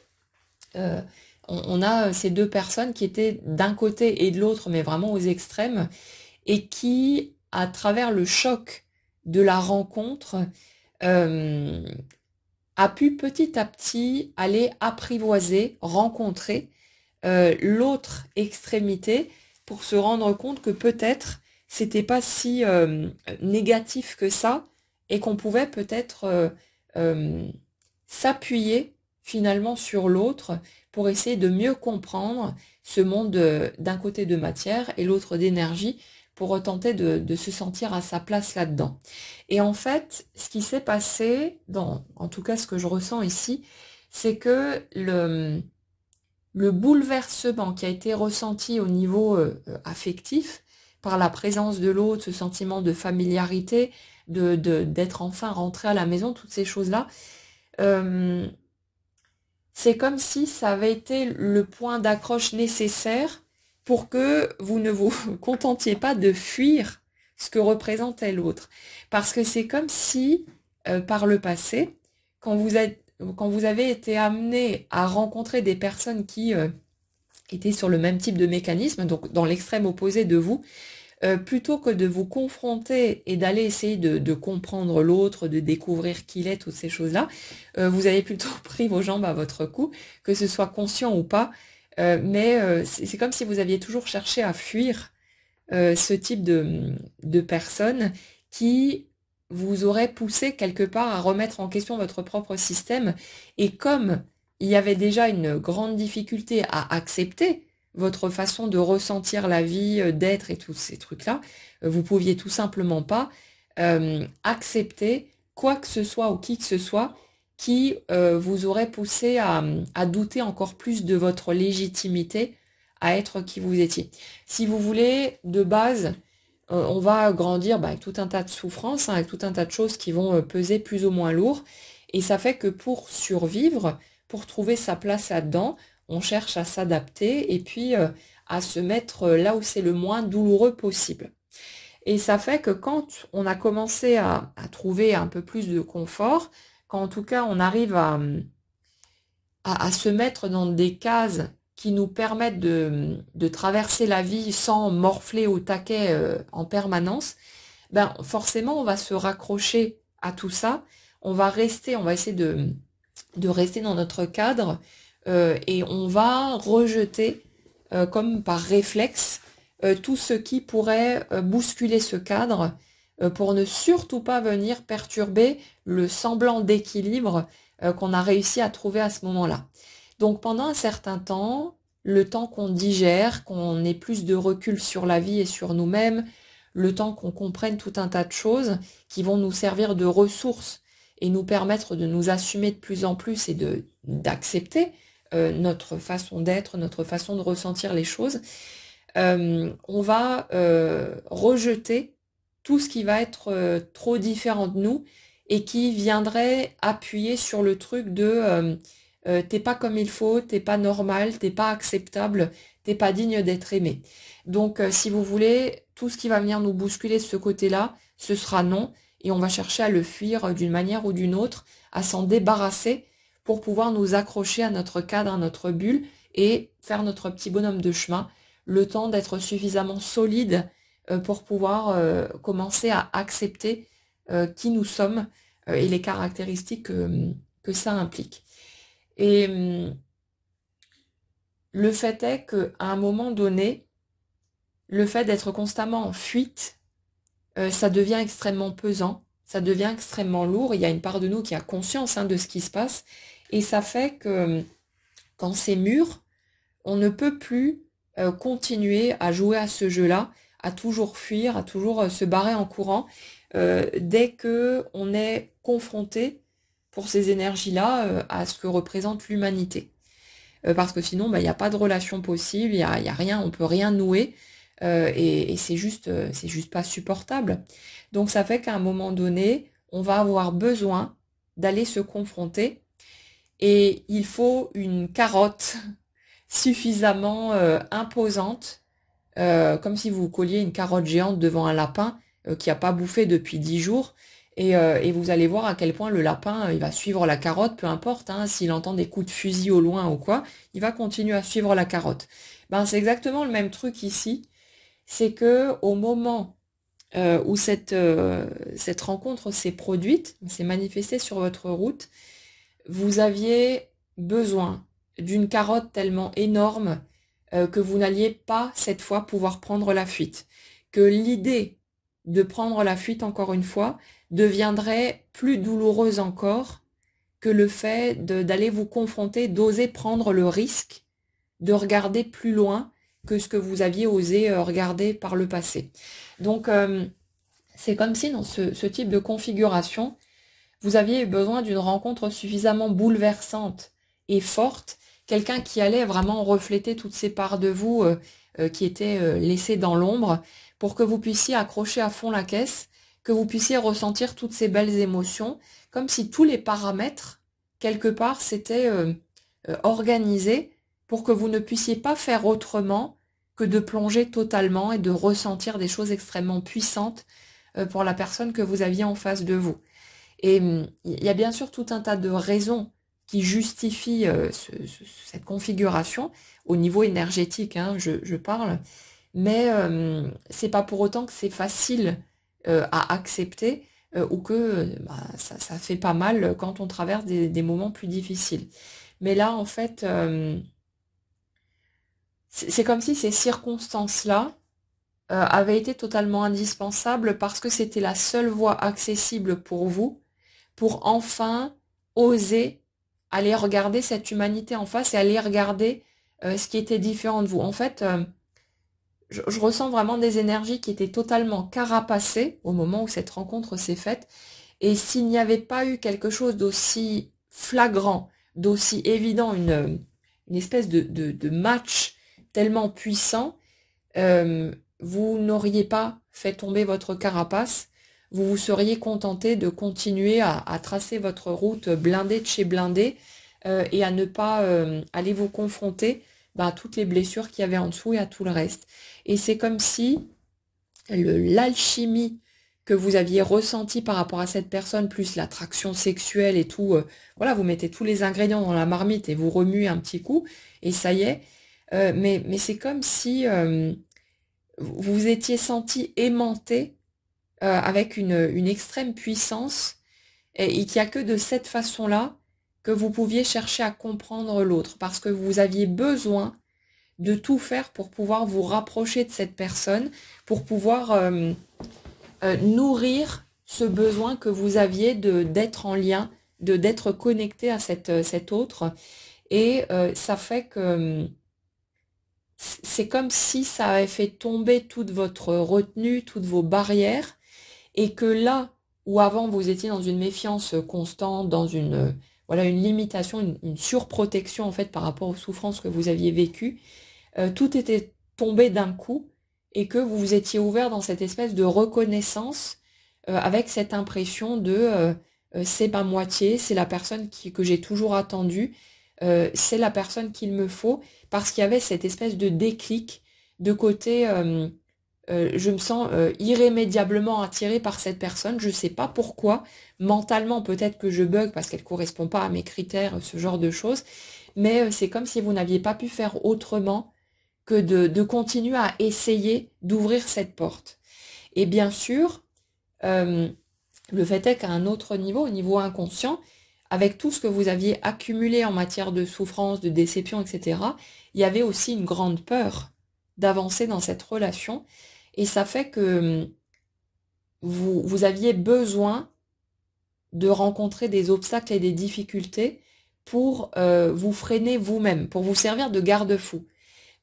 euh, on a ces deux personnes qui étaient d'un côté et de l'autre, mais vraiment aux extrêmes, et qui, à travers le choc de la rencontre, euh, a pu petit à petit aller apprivoiser, rencontrer l'autre extrémité pour se rendre compte que peut-être c'était pas si négatif que ça et qu'on pouvait peut-être euh, s'appuyer finalement sur l'autre pour essayer de mieux comprendre ce monde d'un côté de matière et l'autre d'énergie pour tenter de se sentir à sa place là-dedans. Et en fait, ce qui s'est passé, en tout cas ce que je ressens ici, c'est que le bouleversement qui a été ressenti au niveau affectif par la présence de l'autre, ce sentiment de familiarité, d'être enfin rentré à la maison, toutes ces choses-là. Euh, c'est comme si ça avait été le point d'accroche nécessaire pour que vous ne vous contentiez pas de fuir ce que représentait l'autre. Parce que c'est comme si, par le passé, quand vous avez été amené à rencontrer des personnes qui étaient sur le même type de mécanisme, donc dans l'extrême opposé de vous, plutôt que de vous confronter et d'aller essayer de comprendre l'autre, de découvrir qui il est, toutes ces choses-là, vous avez plutôt pris vos jambes à votre cou, que ce soit conscient ou pas. Mais c'est comme si vous aviez toujours cherché à fuir ce type de personnes qui vous auraient poussé quelque part à remettre en question votre propre système. Et comme il y avait déjà une grande difficulté à accepter votre façon de ressentir la vie, d'être et tous ces trucs-là, vous pouviez tout simplement pas accepter quoi que ce soit ou qui que ce soit qui vous aurait poussé à douter encore plus de votre légitimité à être qui vous étiez. Si vous voulez, de base, on va grandir avec tout un tas de souffrances, avec tout un tas de choses qui vont peser plus ou moins lourd. Et ça fait que pour survivre, pour trouver sa place là-dedans, on cherche à s'adapter et puis à se mettre là où c'est le moins douloureux possible. Et ça fait que quand on a commencé à trouver un peu plus de confort, quand en tout cas on arrive à se mettre dans des cases qui nous permettent de traverser la vie sans morfler au taquet en permanence, ben forcément on va se raccrocher à tout ça, on va essayer de rester dans notre cadre et on va rejeter comme par réflexe tout ce qui pourrait bousculer ce cadre pour ne surtout pas venir perturber le semblant d'équilibre qu'on a réussi à trouver à ce moment-là. Donc pendant un certain temps, le temps qu'on digère, qu'on ait plus de recul sur la vie et sur nous-mêmes, le temps qu'on comprenne tout un tas de choses qui vont nous servir de ressources et nous permettre de nous assumer de plus en plus et d'accepter notre façon d'être, notre façon de ressentir les choses, on va rejeter tout ce qui va être trop différent de nous et qui viendrait appuyer sur le truc de t'es pas comme il faut, t'es pas normal, t'es pas acceptable, t'es pas digne d'être aimé. Donc si vous voulez, tout ce qui va venir nous bousculer de ce côté-là, ce sera non, et on va chercher à le fuir d'une manière ou d'une autre, à s'en débarrasser pour pouvoir nous accrocher à notre cadre, à notre bulle, et faire notre petit bonhomme de chemin, le temps d'être suffisamment solide pour pouvoir commencer à accepter qui nous sommes et les caractéristiques que ça implique. Et le fait est qu'à un moment donné, le fait d'être constamment en fuite, ça devient extrêmement pesant, ça devient extrêmement lourd. Il y a une part de nous qui a conscience de ce qui se passe. Et ça fait que quand c'est mûr, on ne peut plus continuer à jouer à ce jeu-là, à toujours fuir, à toujours se barrer en courant, dès que on est confronté pour ces énergies-là à ce que représente l'humanité. Parce que sinon, il n'y a pas de relation possible, il y a rien, on peut rien nouer, et c'est juste pas supportable. Donc ça fait qu'à un moment donné, on va avoir besoin d'aller se confronter, et il faut une carotte suffisamment imposante, comme si vous colliez une carotte géante devant un lapin qui n'a pas bouffé depuis 10 jours. Et vous allez voir à quel point le lapin, il va suivre la carotte, peu importe, s'il entend des coups de fusil au loin ou quoi, il va continuer à suivre la carotte. Ben, c'est exactement le même truc ici. C'est que au moment où cette rencontre s'est produite, s'est manifestée sur votre route, vous aviez besoin d'une carotte tellement énorme que vous n'alliez pas cette fois pouvoir prendre la fuite. Que l'idée de prendre la fuite encore une fois deviendrait plus douloureuse encore que le fait d'aller vous confronter, d'oser prendre le risque de regarder plus loin que ce que vous aviez osé regarder par le passé. Donc c'est comme si dans ce type de configuration, vous aviez eu besoin d'une rencontre suffisamment bouleversante et forte, quelqu'un qui allait vraiment refléter toutes ces parts de vous qui étaient laissées dans l'ombre pour que vous puissiez accrocher à fond la caisse, que vous puissiez ressentir toutes ces belles émotions, comme si tous les paramètres, quelque part, s'étaient organisés pour que vous ne puissiez pas faire autrement que de plonger totalement et de ressentir des choses extrêmement puissantes pour la personne que vous aviez en face de vous. Et il y a bien sûr tout un tas de raisons qui justifient cette configuration au niveau énergétique, hein, je parle, mais c'est pas pour autant que c'est facile à accepter ou que ça fait pas mal quand on traverse des moments plus difficiles. Mais là, en fait, c'est comme si ces circonstances-là avaient été totalement indispensables parce que c'était la seule voie accessible pour vous pour enfin oser aller regarder cette humanité en face et aller regarder ce qui était différent de vous. En fait, je ressens vraiment des énergies qui étaient totalement carapacées au moment où cette rencontre s'est faite. Et s'il n'y avait pas eu quelque chose d'aussi flagrant, d'aussi évident, une espèce de match tellement puissant, vous n'auriez pas fait tomber votre carapace, vous vous seriez contenté de continuer à tracer votre route blindée de chez blindé et à ne pas aller vous confronter à toutes les blessures qu'il y avait en dessous et à tout le reste. Et c'est comme si l'alchimie que vous aviez ressentie par rapport à cette personne, plus l'attraction sexuelle et tout, voilà, vous mettez tous les ingrédients dans la marmite et vous remuez un petit coup, et ça y est. Mais c'est comme si vous vous étiez senti aimanté avec une extrême puissance et qu'il n'y a que de cette façon-là que vous pouviez chercher à comprendre l'autre, parce que vous aviez besoin de tout faire pour pouvoir vous rapprocher de cette personne, pour pouvoir nourrir ce besoin que vous aviez d'être en lien, d'être connecté à cet autre. Et ça fait que c'est comme si ça avait fait tomber toute votre retenue, toutes vos barrières, et que là où avant vous étiez dans une méfiance constante, dans voilà, une limitation, une surprotection en fait par rapport aux souffrances que vous aviez vécues, tout était tombé d'un coup et que vous vous étiez ouvert dans cette espèce de reconnaissance avec cette impression de c'est ma moitié, c'est la personne que j'ai toujours attendue, c'est la personne qu'il me faut, parce qu'il y avait cette espèce de déclic de côté je me sens irrémédiablement attirée par cette personne, je ne sais pas pourquoi, mentalement peut-être que je bug parce qu'elle ne correspond pas à mes critères, ce genre de choses, mais c'est comme si vous n'aviez pas pu faire autrement que de continuer à essayer d'ouvrir cette porte. Et bien sûr, euh, le fait est qu'à un autre niveau, au niveau inconscient, avec tout ce que vous aviez accumulé en matière de souffrance, de déception, etc., il y avait aussi une grande peur d'avancer dans cette relation. Et ça fait que vous aviez besoin de rencontrer des obstacles et des difficultés pour vous freiner vous-même, pour vous servir de garde-fou.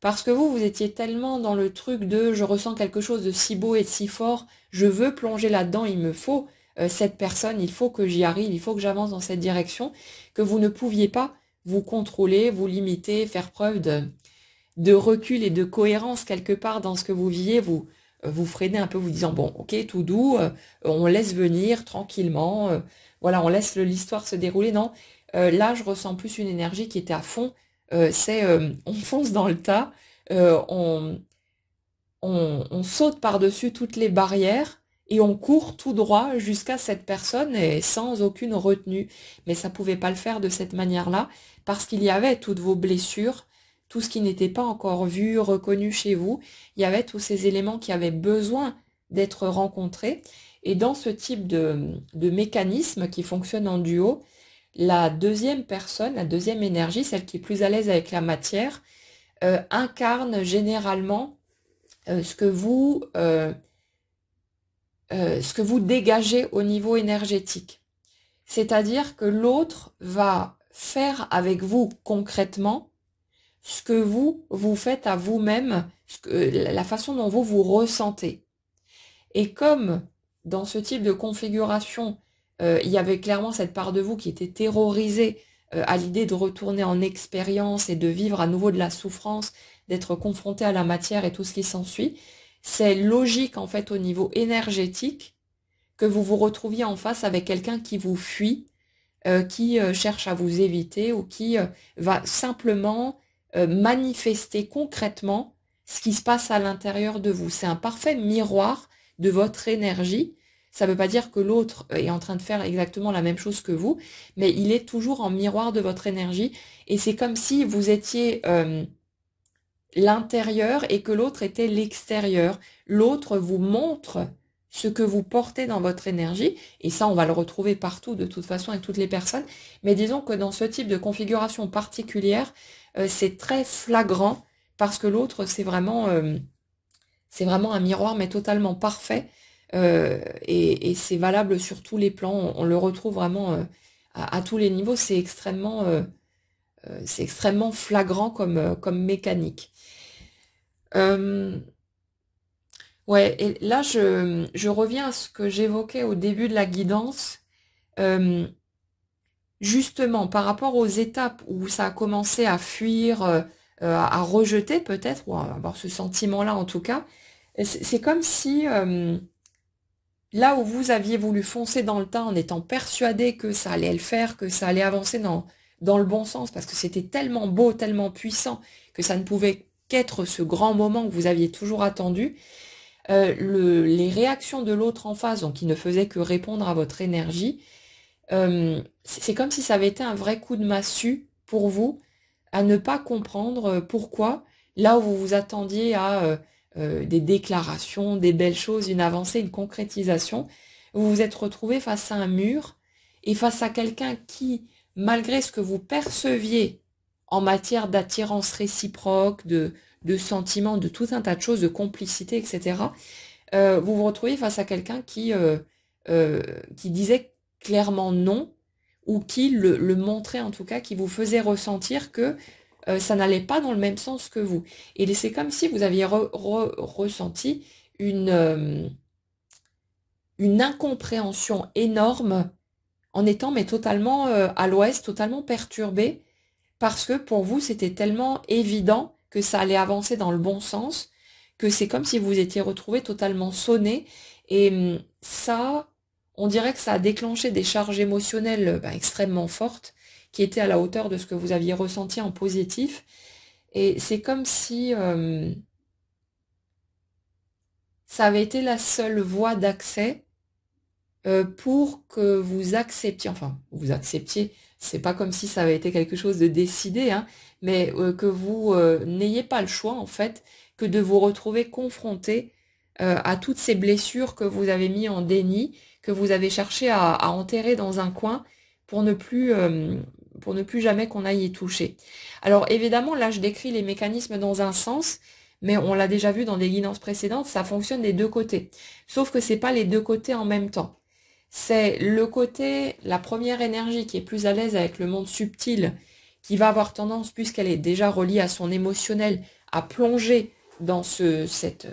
Parce que vous étiez tellement dans le truc de je ressens quelque chose de si beau et de si fort, je veux plonger là-dedans, il me faut cette personne, il faut que j'y arrive, il faut que j'avance dans cette direction, que vous ne pouviez pas vous contrôler, vous limiter, faire preuve de recul et de cohérence quelque part dans ce que vous viviez, vous freinez un peu, vous disant bon, ok, tout doux, on laisse venir tranquillement, voilà, on laisse l'histoire se dérouler. Non, là, je ressens plus une énergie qui était à fond. C'est on fonce dans le tas, on saute par-dessus toutes les barrières et on court tout droit jusqu'à cette personne et sans aucune retenue. Mais ça pouvait pas le faire de cette manière-là parce qu'il y avait toutes vos blessures, tout ce qui n'était pas encore vu, reconnu chez vous. Il y avait tous ces éléments qui avaient besoin d'être rencontrés. Et dans ce type de mécanisme qui fonctionne en duo, la deuxième personne, la deuxième énergie, celle qui est plus à l'aise avec la matière, incarne généralement ce que vous dégagez au niveau énergétique. C'est-à-dire que l'autre va faire avec vous concrètement ce que vous faites à vous-même, la façon dont vous ressentez. Et comme dans ce type de configuration, il y avait clairement cette part de vous qui était terrorisée à l'idée de retourner en expérience et de vivre à nouveau de la souffrance, d'être confronté à la matière et tout ce qui s'ensuit, c'est logique en fait au niveau énergétique que vous vous retrouviez en face avec quelqu'un qui vous fuit, qui cherche à vous éviter ou qui va simplement manifester concrètement ce qui se passe à l'intérieur de vous. C'est un parfait miroir de votre énergie. Ça ne veut pas dire que l'autre est en train de faire exactement la même chose que vous, mais il est toujours en miroir de votre énergie. Et c'est comme si vous étiez l'intérieur et que l'autre était l'extérieur. L'autre vous montre ce que vous portez dans votre énergie, et ça on va le retrouver partout de toute façon avec toutes les personnes, mais disons que dans ce type de configuration particulière, c'est très flagrant parce que l'autre c'est vraiment un miroir mais totalement parfait, et c'est valable sur tous les plans, on le retrouve vraiment à tous les niveaux, c'est extrêmement flagrant comme mécanique. Euh, ouais, et là, je reviens à ce que j'évoquais au début de la guidance. Euh, Justement, par rapport aux étapes où ça a commencé à fuir, à rejeter peut-être, ou à avoir ce sentiment-là en tout cas, c'est comme si là où vous aviez voulu foncer dans le tas en étant persuadé que ça allait le faire, que ça allait avancer dans le bon sens, parce que c'était tellement beau, tellement puissant, que ça ne pouvait qu'être ce grand moment que vous aviez toujours attendu, les réactions de l'autre en face, donc qui ne faisaient que répondre à votre énergie, c'est comme si ça avait été un vrai coup de massue pour vous, à ne pas comprendre pourquoi, là où vous vous attendiez à des déclarations, des belles choses, une avancée, une concrétisation, vous vous êtes retrouvé face à un mur et face à quelqu'un qui, malgré ce que vous perceviez en matière d'attirance réciproque, de sentiments, de tout un tas de choses, de complicité, etc., vous vous retrouvez face à quelqu'un qui disait clairement non, ou qui le montrait en tout cas, qui vous faisait ressentir que ça n'allait pas dans le même sens que vous. Et c'est comme si vous aviez ressenti une incompréhension énorme en étant mais totalement à l'ouest, totalement perturbé, parce que pour vous c'était tellement évident que ça allait avancer dans le bon sens, que c'est comme si vous étiez retrouvé totalement sonné, et ça, on dirait que ça a déclenché des charges émotionnelles extrêmement fortes, qui étaient à la hauteur de ce que vous aviez ressenti en positif, et c'est comme si ça avait été la seule voie d'accès pour que vous acceptiez, enfin, vous acceptiez, c'est pas comme si ça avait été quelque chose de décidé, hein, mais que vous n'ayez pas le choix, en fait, que de vous retrouver confronté à toutes ces blessures que vous avez mis en déni, que vous avez cherché à enterrer dans un coin pour ne plus jamais qu'on aille y toucher. Alors évidemment, là, je décris les mécanismes dans un sens, mais on l'a déjà vu dans des guidances précédentes, ça fonctionne des deux côtés. Sauf que c'est pas les deux côtés en même temps. C'est le côté, la première énergie qui est plus à l'aise avec le monde subtil, qui va avoir tendance, puisqu'elle est déjà reliée à son émotionnel, à plonger dans cette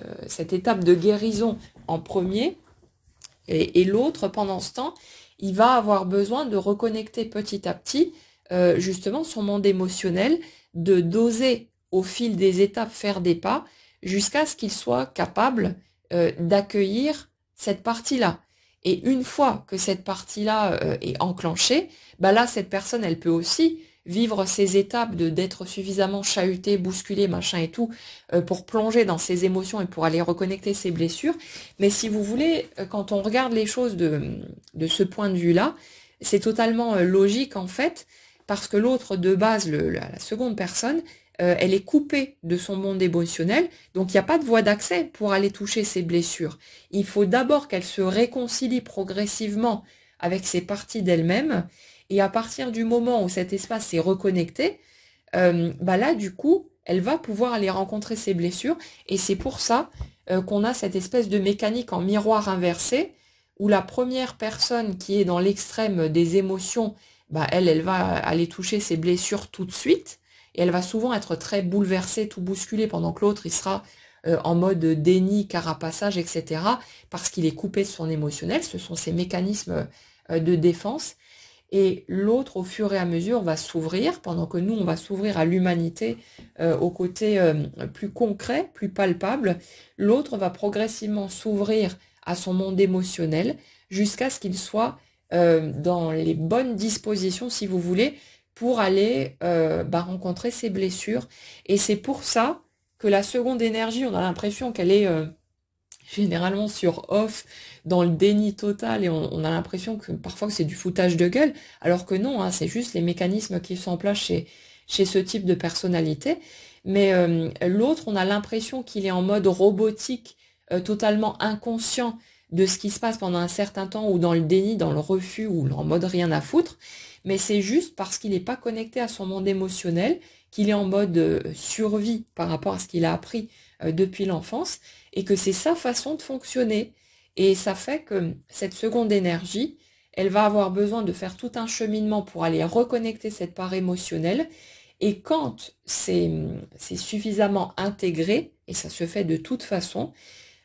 étape de guérison en premier. Et l'autre, pendant ce temps, il va avoir besoin de reconnecter petit à petit justement son monde émotionnel, de doser au fil des étapes, faire des pas, jusqu'à ce qu'il soit capable d'accueillir cette partie-là. Et une fois que cette partie-là est enclenchée, bah là, cette personne, elle peut aussi vivre ces étapes de d'être suffisamment chahutée, bousculée, machin et tout, pour plonger dans ses émotions et pour aller reconnecter ses blessures. Mais si vous voulez, quand on regarde les choses de ce point de vue-là, c'est totalement logique en fait, parce que l'autre de base, la seconde personne, elle est coupée de son monde émotionnel, donc il n'y a pas de voie d'accès pour aller toucher ses blessures. Il faut d'abord qu'elle se réconcilie progressivement avec ces parties d'elle-même, et à partir du moment où cet espace est reconnecté, bah là du coup, elle va pouvoir aller rencontrer ses blessures, et c'est pour ça qu'on a cette espèce de mécanique en miroir inversé, où la première personne qui est dans l'extrême des émotions, bah elle va aller toucher ses blessures tout de suite, et elle va souvent être très bouleversée, tout bousculée, pendant que l'autre, il sera en mode déni, carapaçage, etc., parce qu'il est coupé de son émotionnel. Ce sont ces mécanismes de défense. et l'autre, au fur et à mesure, va s'ouvrir, pendant que nous, on va s'ouvrir à l'humanité, au côté plus concret, plus palpable. L'autre va progressivement s'ouvrir à son monde émotionnel, jusqu'à ce qu'il soit dans les bonnes dispositions, si vous voulez, pour aller rencontrer ses blessures. Et c'est pour ça que la seconde énergie, on a l'impression qu'elle est généralement sur off, dans le déni total, et on a l'impression que parfois c'est du foutage de gueule, alors que non, hein, c'est juste les mécanismes qui sont en place chez ce type de personnalité. Mais l'autre, on a l'impression qu'il est en mode robotique, totalement inconscient de ce qui se passe pendant un certain temps, ou dans le déni, dans le refus, ou en mode rien à foutre. Mais c'est juste parce qu'il n'est pas connecté à son monde émotionnel, qu'il est en mode survie par rapport à ce qu'il a appris depuis l'enfance, et que c'est sa façon de fonctionner. Et ça fait que cette seconde énergie, elle va avoir besoin de faire tout un cheminement pour aller reconnecter cette part émotionnelle. Et quand c'est suffisamment intégré, et ça se fait de toute façon,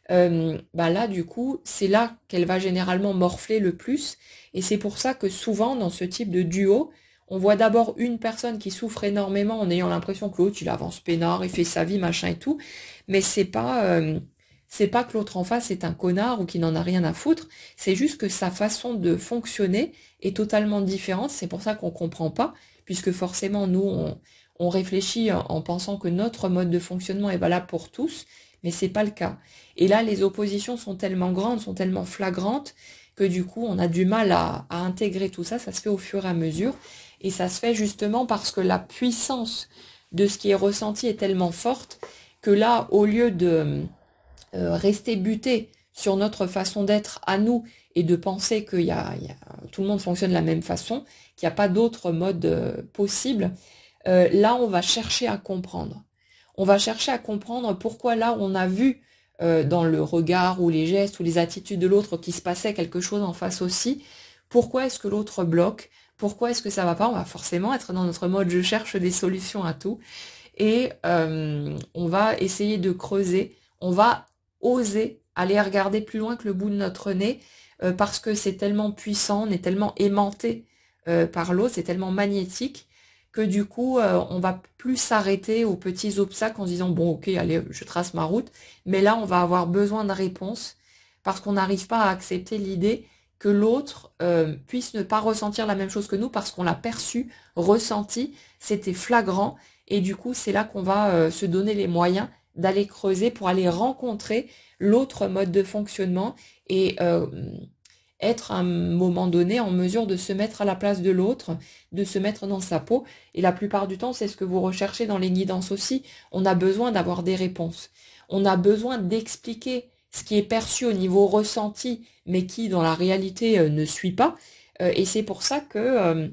là du coup, c'est là qu'elle va généralement morfler le plus. Et c'est pour ça que souvent, dans ce type de duo, on voit d'abord une personne qui souffre énormément en ayant l'impression que l'autre, il avance peinard, il fait sa vie, machin et tout. Mais c'est pas que l'autre en face est un connard ou qu'il n'en a rien à foutre. C'est juste que sa façon de fonctionner est totalement différente. C'est pour ça qu'on comprend pas, puisque forcément, nous, on réfléchit en pensant que notre mode de fonctionnement est valable pour tous, mais c'est pas le cas. Et là, les oppositions sont tellement grandes, sont tellement flagrantes, que du coup, on a du mal à intégrer tout ça. Ça se fait au fur et à mesure. Et ça se fait justement parce que la puissance de ce qui est ressenti est tellement forte que là, au lieu de rester buté sur notre façon d'être à nous et de penser que tout le monde fonctionne de la même façon, qu'il n'y a pas d'autre mode possible, là, on va chercher à comprendre. On va chercher à comprendre pourquoi là, on a vu dans le regard ou les gestes ou les attitudes de l'autre qui se passait quelque chose en face aussi. Pourquoi est-ce que l'autre bloque? Pourquoi est-ce que ça va pas? On va forcément être dans notre mode je cherche des solutions à tout. Et on va essayer de creuser. On va oser aller regarder plus loin que le bout de notre nez parce que c'est tellement puissant, on est tellement aimanté par l'autre, c'est tellement magnétique que du coup, on va plus s'arrêter aux petits obstacles en se disant, bon, ok, allez, je trace ma route. Mais là, on va avoir besoin de réponses parce qu'on n'arrive pas à accepter l'idée que l'autre puisse ne pas ressentir la même chose que nous parce qu'on l'a perçu, ressenti, c'était flagrant. Et du coup, c'est là qu'on va se donner les moyens d'aller creuser pour aller rencontrer l'autre mode de fonctionnement et être à un moment donné en mesure de se mettre à la place de l'autre, de se mettre dans sa peau. Et la plupart du temps, c'est ce que vous recherchez dans les guidances aussi. On a besoin d'avoir des réponses. On a besoin d'expliquer ce qui est perçu au niveau ressenti, mais qui dans la réalité ne suit pas. Et c'est pour ça que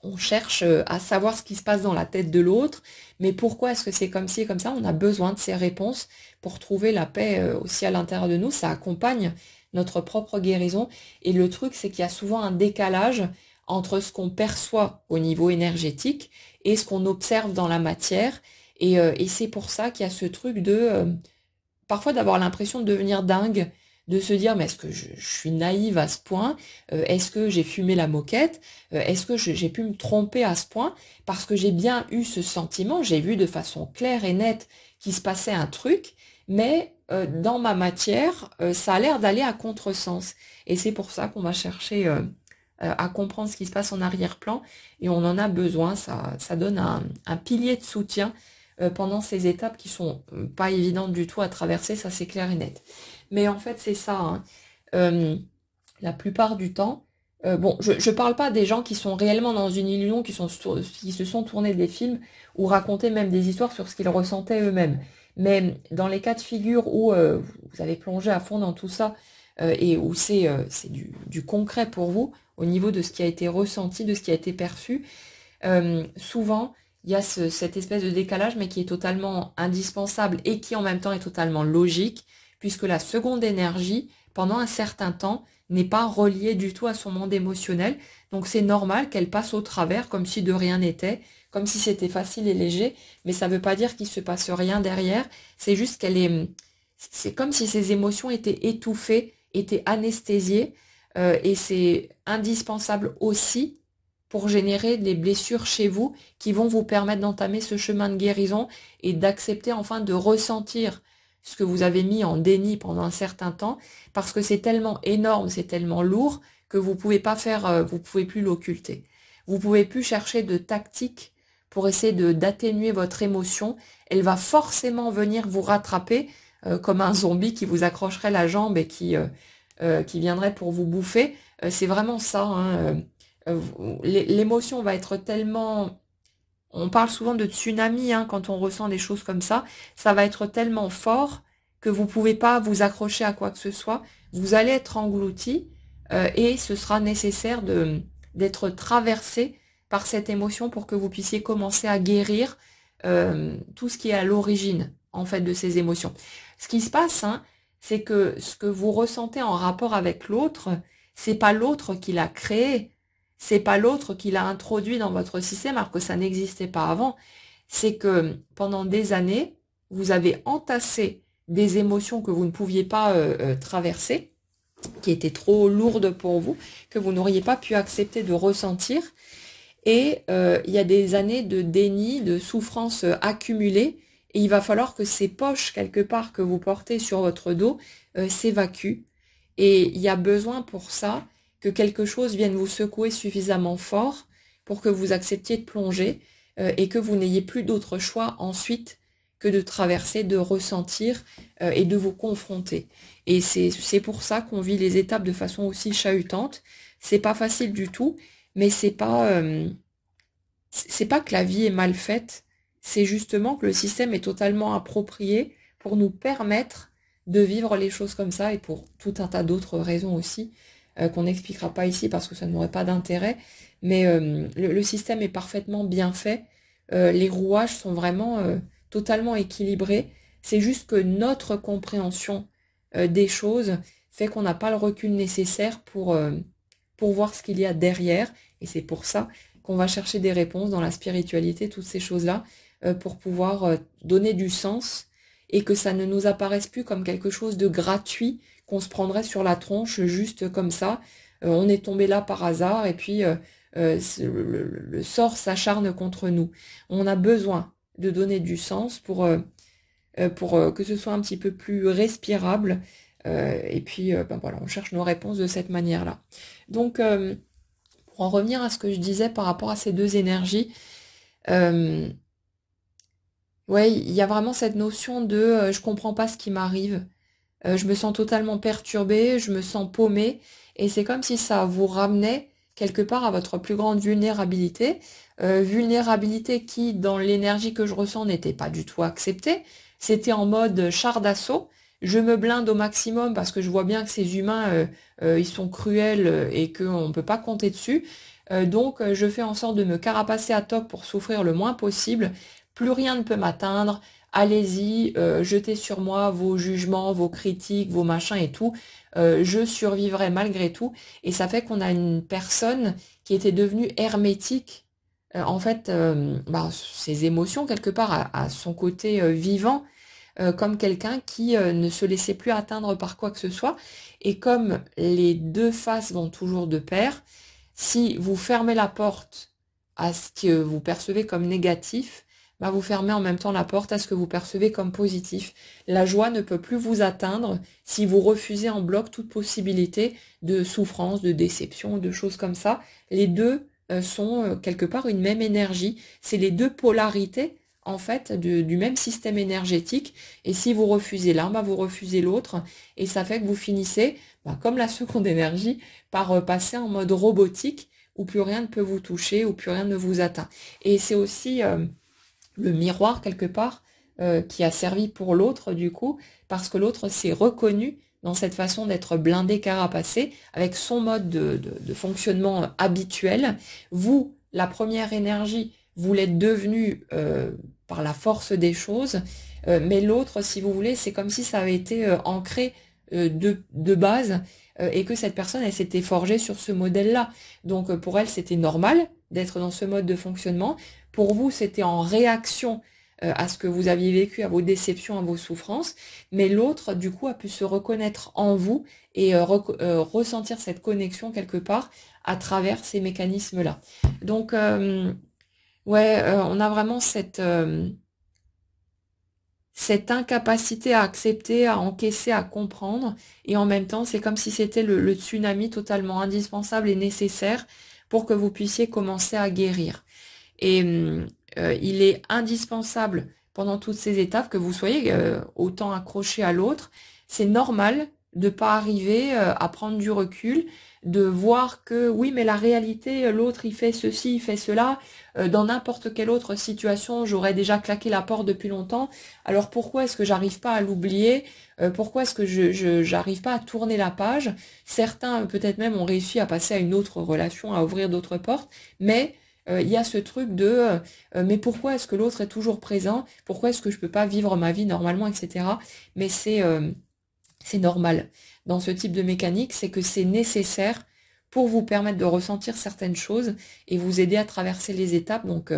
on cherche à savoir ce qui se passe dans la tête de l'autre, mais pourquoi est-ce que c'est comme ci et comme ça? On a besoin de ces réponses pour trouver la paix aussi à l'intérieur de nous. Ça accompagne notre propre guérison. Et le truc, c'est qu'il y a souvent un décalage entre ce qu'on perçoit au niveau énergétique et ce qu'on observe dans la matière. Et c'est pour ça qu'il y a ce truc de parfois d'avoir l'impression de devenir dingue, de se dire mais est-ce que je suis naïve à ce point? Est-ce que j'ai fumé la moquette? Est-ce que j'ai pu me tromper à ce point? Parce que j'ai bien eu ce sentiment, j'ai vu de façon claire et nette qu'il se passait un truc, mais dans ma matière, ça a l'air d'aller à contresens. Et c'est pour ça qu'on va chercher à comprendre ce qui se passe en arrière-plan, et on en a besoin, ça donne un pilier de soutien pendant ces étapes qui sont pas évidentes du tout à traverser, ça c'est clair et net. Mais en fait c'est ça, hein. Euh, la plupart du temps, bon, je parle pas des gens qui sont réellement dans une illusion, qui se sont tournés des films ou racontaient même des histoires sur ce qu'ils ressentaient eux-mêmes. Mais dans les cas de figure où vous avez plongé à fond dans tout ça et où c'est du concret pour vous au niveau de ce qui a été ressenti, de ce qui a été perçu, souvent il y a cette espèce de décalage, mais qui est totalement indispensable et qui en même temps est totalement logique, puisque la seconde énergie, pendant un certain temps, n'est pas reliée du tout à son monde émotionnel. Donc c'est normal qu'elle passe au travers comme si de rien n'était, comme si c'était facile et léger, mais ça ne veut pas dire qu'il se passe rien derrière, c'est juste c'est comme si ses émotions étaient étouffées, étaient anesthésiées, et c'est indispensable aussi pour générer des blessures chez vous qui vont vous permettre d'entamer ce chemin de guérison et d'accepter enfin de ressentir ce que vous avez mis en déni pendant un certain temps, parce que c'est tellement énorme, c'est tellement lourd que vous pouvez pas faire, vous pouvez plus l'occulter. Vous pouvez plus chercher de tactiques pour essayer d'atténuer votre émotion. Elle va forcément venir vous rattraper comme un zombie qui vous accrocherait la jambe et qui viendrait pour vous bouffer. C'est vraiment ça, hein. L'émotion va être tellement... On parle souvent de tsunami hein, quand on ressent des choses comme ça. Ça va être tellement fort que vous pouvez pas vous accrocher à quoi que ce soit. Vous allez être englouti et ce sera nécessaire d'être traversé par cette émotion pour que vous puissiez commencer à guérir tout ce qui est à l'origine en fait de ces émotions. Ce qui se passe, hein, c'est que ce que vous ressentez en rapport avec l'autre, c'est pas l'autre qui l'a créé, c'est pas l'autre qui l'a introduit dans votre système alors que ça n'existait pas avant. C'est que pendant des années, vous avez entassé des émotions que vous ne pouviez pas traverser, qui étaient trop lourdes pour vous, que vous n'auriez pas pu accepter de ressentir. Et il y a des années de déni, de souffrance accumulée, et il va falloir que ces poches, quelque part, que vous portez sur votre dos, s'évacuent. Et il y a besoin pour ça que quelque chose vienne vous secouer suffisamment fort pour que vous acceptiez de plonger et que vous n'ayez plus d'autre choix ensuite que de traverser, de ressentir et de vous confronter. Et c'est pour ça qu'on vit les étapes de façon aussi chahutante. C'est pas facile du tout, mais c'est pas que la vie est mal faite, c'est justement que le système est totalement approprié pour nous permettre de vivre les choses comme ça et pour tout un tas d'autres raisons aussi qu'on n'expliquera pas ici parce que ça n'aurait pas d'intérêt. Mais le système est parfaitement bien fait. Les rouages sont vraiment totalement équilibrés. C'est juste que notre compréhension des choses fait qu'on n'a pas le recul nécessaire pour voir ce qu'il y a derrière. Et c'est pour ça qu'on va chercher des réponses dans la spiritualité, toutes ces choses-là, pour pouvoir donner du sens et que ça ne nous apparaisse plus comme quelque chose de gratuit qu'on se prendrait sur la tronche juste comme ça. On est tombé là par hasard et puis le sort s'acharne contre nous. On a besoin de donner du sens pour que ce soit un petit peu plus respirable. Et puis, ben voilà, on cherche nos réponses de cette manière-là. Donc, pour en revenir à ce que je disais par rapport à ces deux énergies, ouais, il y a vraiment cette notion de je comprends pas ce qui m'arrive, je me sens totalement perturbée, je me sens paumée, et c'est comme si ça vous ramenait quelque part à votre plus grande vulnérabilité, vulnérabilité qui, dans l'énergie que je ressens, n'était pas du tout acceptée. C'était en mode char d'assaut. Je me blinde au maximum parce que je vois bien que ces humains, ils sont cruels et qu'on ne peut pas compter dessus. Donc, je fais en sorte de me carapacer à toc pour souffrir le moins possible. Plus rien ne peut m'atteindre. Allez-y, jetez sur moi vos jugements, vos critiques, vos machins et tout. Je survivrai malgré tout. Et ça fait qu'on a une personne qui était devenue hermétique. En fait, ses émotions, quelque part, à son côté vivant, comme quelqu'un qui ne se laissait plus atteindre par quoi que ce soit. Et comme les deux faces vont toujours de pair, si vous fermez la porte à ce que vous percevez comme négatif, bah vous fermez en même temps la porte à ce que vous percevez comme positif. La joie ne peut plus vous atteindre si vous refusez en bloc toute possibilité de souffrance, de déception, de choses comme ça. Les deux sont quelque part une même énergie. C'est les deux polarités en fait du même système énergétique. Et si vous refusez l'un, bah vous refusez l'autre. Et ça fait que vous finissez, bah, comme la seconde énergie, par passer en mode robotique où plus rien ne peut vous toucher, où plus rien ne vous atteint. Et c'est aussi le miroir quelque part qui a servi pour l'autre du coup, parce que l'autre s'est reconnu dans cette façon d'être blindé, carapacé, avec son mode de fonctionnement habituel. Vous, la première énergie, vous l'êtes devenu par la force des choses, mais l'autre, si vous voulez, c'est comme si ça avait été ancré de base et que cette personne, elle s'était forgée sur ce modèle-là. Donc pour elle, c'était normal d'être dans ce mode de fonctionnement. Pour vous, c'était en réaction à ce que vous aviez vécu, à vos déceptions, à vos souffrances, mais l'autre, du coup, a pu se reconnaître en vous et ressentir cette connexion quelque part à travers ces mécanismes-là. Donc, ouais, on a vraiment cette incapacité à accepter, à encaisser, à comprendre. Et en même temps, c'est comme si c'était le tsunami totalement indispensable et nécessaire pour que vous puissiez commencer à guérir. Et il est indispensable pendant toutes ces étapes que vous soyez autant accroché à l'autre. C'est normal de pas arriver à prendre du recul, de voir que oui, mais la réalité, l'autre il fait ceci, il fait cela. Dans n'importe quelle autre situation, j'aurais déjà claqué la porte depuis longtemps. Alors pourquoi est-ce que j'arrive pas à l'oublier? Pourquoi est-ce que j'arrive pas à tourner la page? Certains peut-être même ont réussi à passer à une autre relation, à ouvrir d'autres portes, mais il y a ce truc de mais pourquoi est-ce que l'autre est toujours présent? Pourquoi est-ce que je peux pas vivre ma vie normalement, etc. Mais c'est normal. Dans ce type de mécanique, c'est que c'est nécessaire pour vous permettre de ressentir certaines choses et vous aider à traverser les étapes. Donc,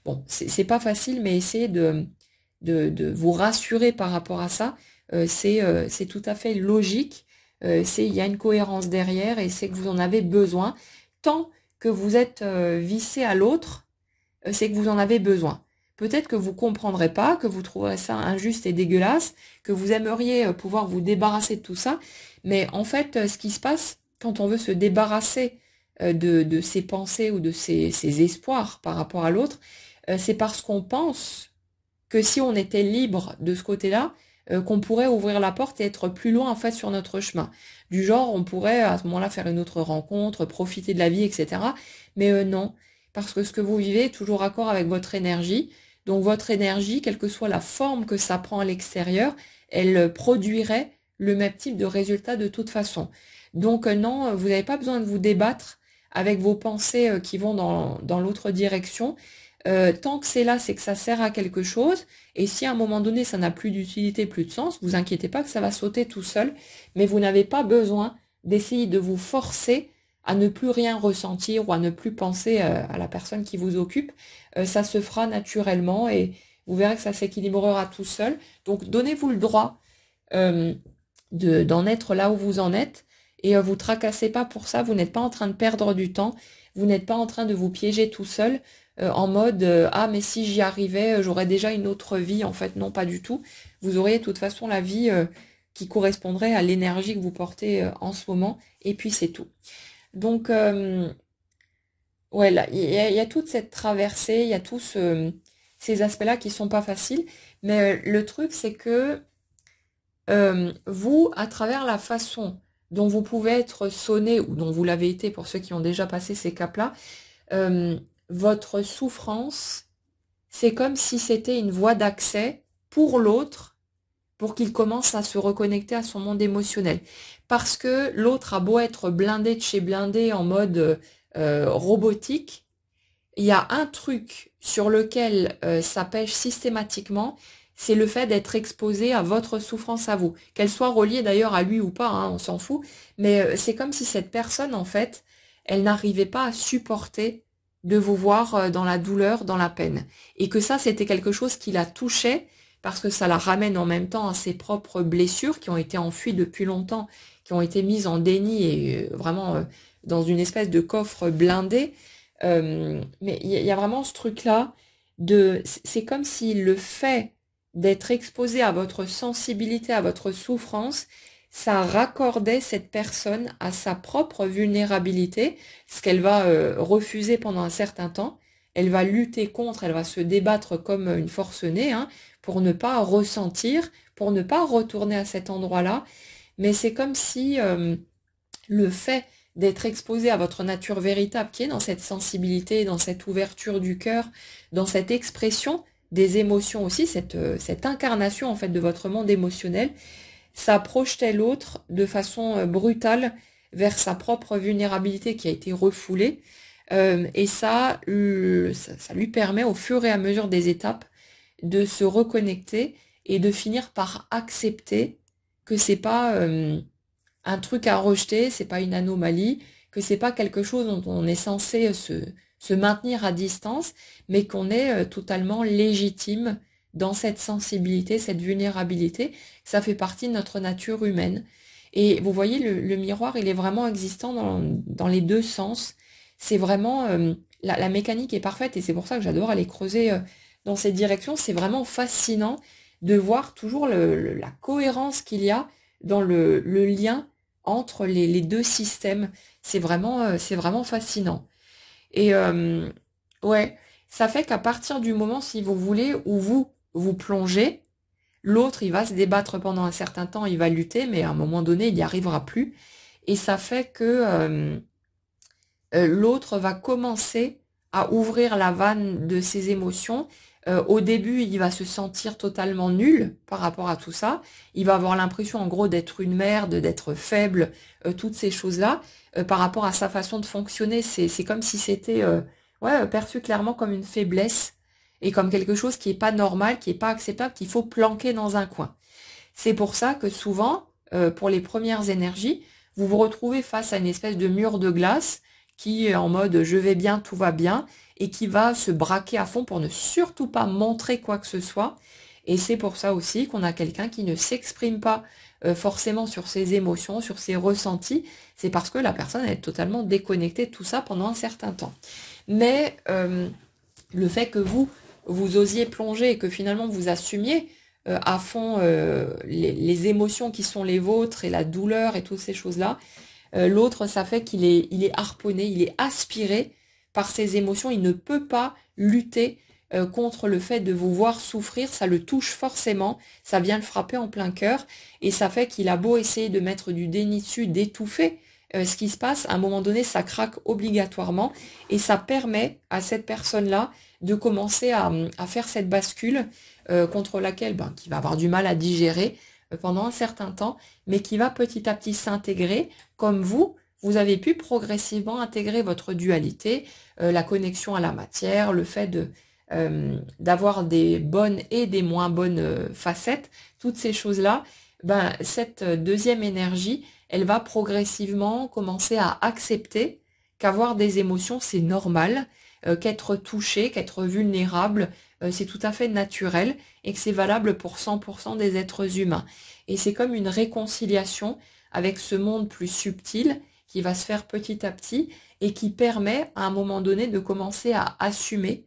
bon, c'est pas facile, mais essayez de vous rassurer par rapport à ça. C'est tout à fait logique. Il y a une cohérence derrière et c'est que vous en avez besoin. Tant que vous êtes vissé à l'autre, c'est que vous en avez besoin. Peut-être que vous comprendrez pas, que vous trouverez ça injuste et dégueulasse, que vous aimeriez pouvoir vous débarrasser de tout ça, mais en fait, ce qui se passe quand on veut se débarrasser de ses pensées ou de ses espoirs par rapport à l'autre, c'est parce qu'on pense que si on était libre de ce côté-là, qu'on pourrait ouvrir la porte et être plus loin en fait sur notre chemin. Du genre, on pourrait à ce moment-là faire une autre rencontre, profiter de la vie, etc. Mais non, parce que ce que vous vivez est toujours raccord avec votre énergie. Donc votre énergie, quelle que soit la forme que ça prend à l'extérieur, elle produirait le même type de résultat de toute façon. Donc non, vous n'avez pas besoin de vous débattre avec vos pensées qui vont dans l'autre direction. Tant que c'est là, c'est que ça sert à quelque chose. Et si à un moment donné, ça n'a plus d'utilité, plus de sens, vous inquiétez pas que ça va sauter tout seul. Mais vous n'avez pas besoin d'essayer de vous forcer à ne plus rien ressentir ou à ne plus penser à la personne qui vous occupe. Ça se fera naturellement et vous verrez que ça s'équilibrera tout seul. Donc donnez-vous le droit euh, d'en être là où vous en êtes et vous tracassez pas pour ça. Vous n'êtes pas en train de perdre du temps. Vous n'êtes pas en train de vous piéger tout seul en mode ah mais si j'y arrivais j'aurais déjà une autre vie. En fait non, pas du tout. Vous auriez de toute façon la vie qui correspondrait à l'énergie que vous portez en ce moment et puis c'est tout. Donc ouais là il y a toute cette traversée, il y a tous ces aspects-là qui sont pas faciles, mais le truc c'est que vous, à travers la façon dont vous pouvez être sonné ou dont vous l'avez été pour ceux qui ont déjà passé ces caps-là, euh, votre souffrance, c'est comme si c'était une voie d'accès pour l'autre, pour qu'il commence à se reconnecter à son monde émotionnel. Parce que l'autre a beau être blindé de chez blindé en mode robotique, il y a un truc sur lequel ça pêche systématiquement, c'est le fait d'être exposé à votre souffrance à vous. Qu'elle soit reliée d'ailleurs à lui ou pas, hein, on s'en fout, mais c'est comme si cette personne, en fait, elle n'arrivait pas à supporter de vous voir dans la douleur, dans la peine. Et que ça, c'était quelque chose qui la touchait, parce que ça la ramène en même temps à ses propres blessures qui ont été enfuies depuis longtemps, qui ont été mises en déni et vraiment dans une espèce de coffre blindé. Mais il y a vraiment ce truc-là c'est comme si le fait d'être exposé à votre sensibilité, à votre souffrance, ça raccordait cette personne à sa propre vulnérabilité, ce qu'elle va refuser pendant un certain temps. Elle va lutter contre, elle va se débattre comme une forcenée, hein, pour ne pas ressentir, pour ne pas retourner à cet endroit-là. Mais c'est comme si le fait d'être exposé à votre nature véritable, qui est dans cette sensibilité, dans cette ouverture du cœur, dans cette expression des émotions aussi, cette incarnation en fait de votre monde émotionnel, ça projetait l'autre de façon brutale vers sa propre vulnérabilité qui a été refoulée. Et ça lui permet au fur et à mesure des étapes de se reconnecter et de finir par accepter que c'est pas un truc à rejeter, c'est pas une anomalie, que c'est pas quelque chose dont on est censé se maintenir à distance, mais qu'on est totalement légitime dans cette sensibilité, cette vulnérabilité. Ça fait partie de notre nature humaine. Et vous voyez, le miroir, il est vraiment existant dans les deux sens. C'est vraiment, la mécanique est parfaite et c'est pour ça que j'adore aller creuser dans cette direction. C'est vraiment fascinant de voir toujours la cohérence qu'il y a dans le lien entre les deux systèmes. C'est vraiment fascinant. Et ouais, ça fait qu'à partir du moment, si vous voulez, où vous plongez, l'autre, il va se débattre pendant un certain temps, il va lutter, mais à un moment donné, il n'y arrivera plus. Et ça fait que l'autre va commencer à ouvrir la vanne de ses émotions. Au début, il va se sentir totalement nul par rapport à tout ça. Il va avoir l'impression, en gros, d'être une merde, d'être faible, toutes ces choses-là. Par rapport à sa façon de fonctionner, c'est comme si c'était ouais, perçu clairement comme une faiblesse et comme quelque chose qui est pas normal, qui est pas acceptable, qu'il faut planquer dans un coin. C'est pour ça que souvent, pour les premières énergies, vous vous retrouvez face à une espèce de mur de glace qui est en mode je vais bien, tout va bien, et qui va se braquer à fond pour ne surtout pas montrer quoi que ce soit. Et c'est pour ça aussi qu'on a quelqu'un qui ne s'exprime pas forcément sur ses émotions, sur ses ressentis. C'est parce que la personne est totalement déconnectée de tout ça pendant un certain temps. Mais le fait que vous osiez plonger et que finalement vous assumiez à fond les émotions qui sont les vôtres et la douleur et toutes ces choses-là, l'autre, ça fait il est harponné, il est aspiré par ses émotions, il ne peut pas lutter contre le fait de vous voir souffrir, ça le touche forcément, ça vient le frapper en plein cœur, et ça fait qu'il a beau essayer de mettre du déni dessus, d'étouffer ce qui se passe, à un moment donné, ça craque obligatoirement, et ça permet à cette personne-là de commencer à faire cette bascule contre laquelle, ben, qui va avoir du mal à digérer pendant un certain temps, mais qui va petit à petit s'intégrer, comme vous avez pu progressivement intégrer votre dualité, la connexion à la matière, le fait d'avoir des bonnes et des moins bonnes facettes, toutes ces choses-là, ben, cette deuxième énergie, elle va progressivement commencer à accepter qu'avoir des émotions, c'est normal, qu'être touché, qu'être vulnérable, c'est tout à fait naturel et que c'est valable pour 100% des êtres humains. Et c'est comme une réconciliation avec ce monde plus subtil qui va se faire petit à petit et qui permet à un moment donné de commencer à assumer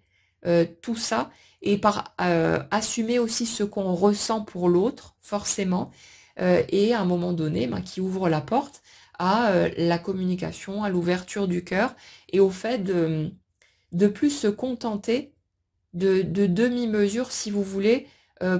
tout ça et par assumer aussi ce qu'on ressent pour l'autre, forcément, et à un moment donné, ben, qui ouvre la porte à la communication, à l'ouverture du cœur et au fait de plus se contenter de demi-mesures, si vous voulez,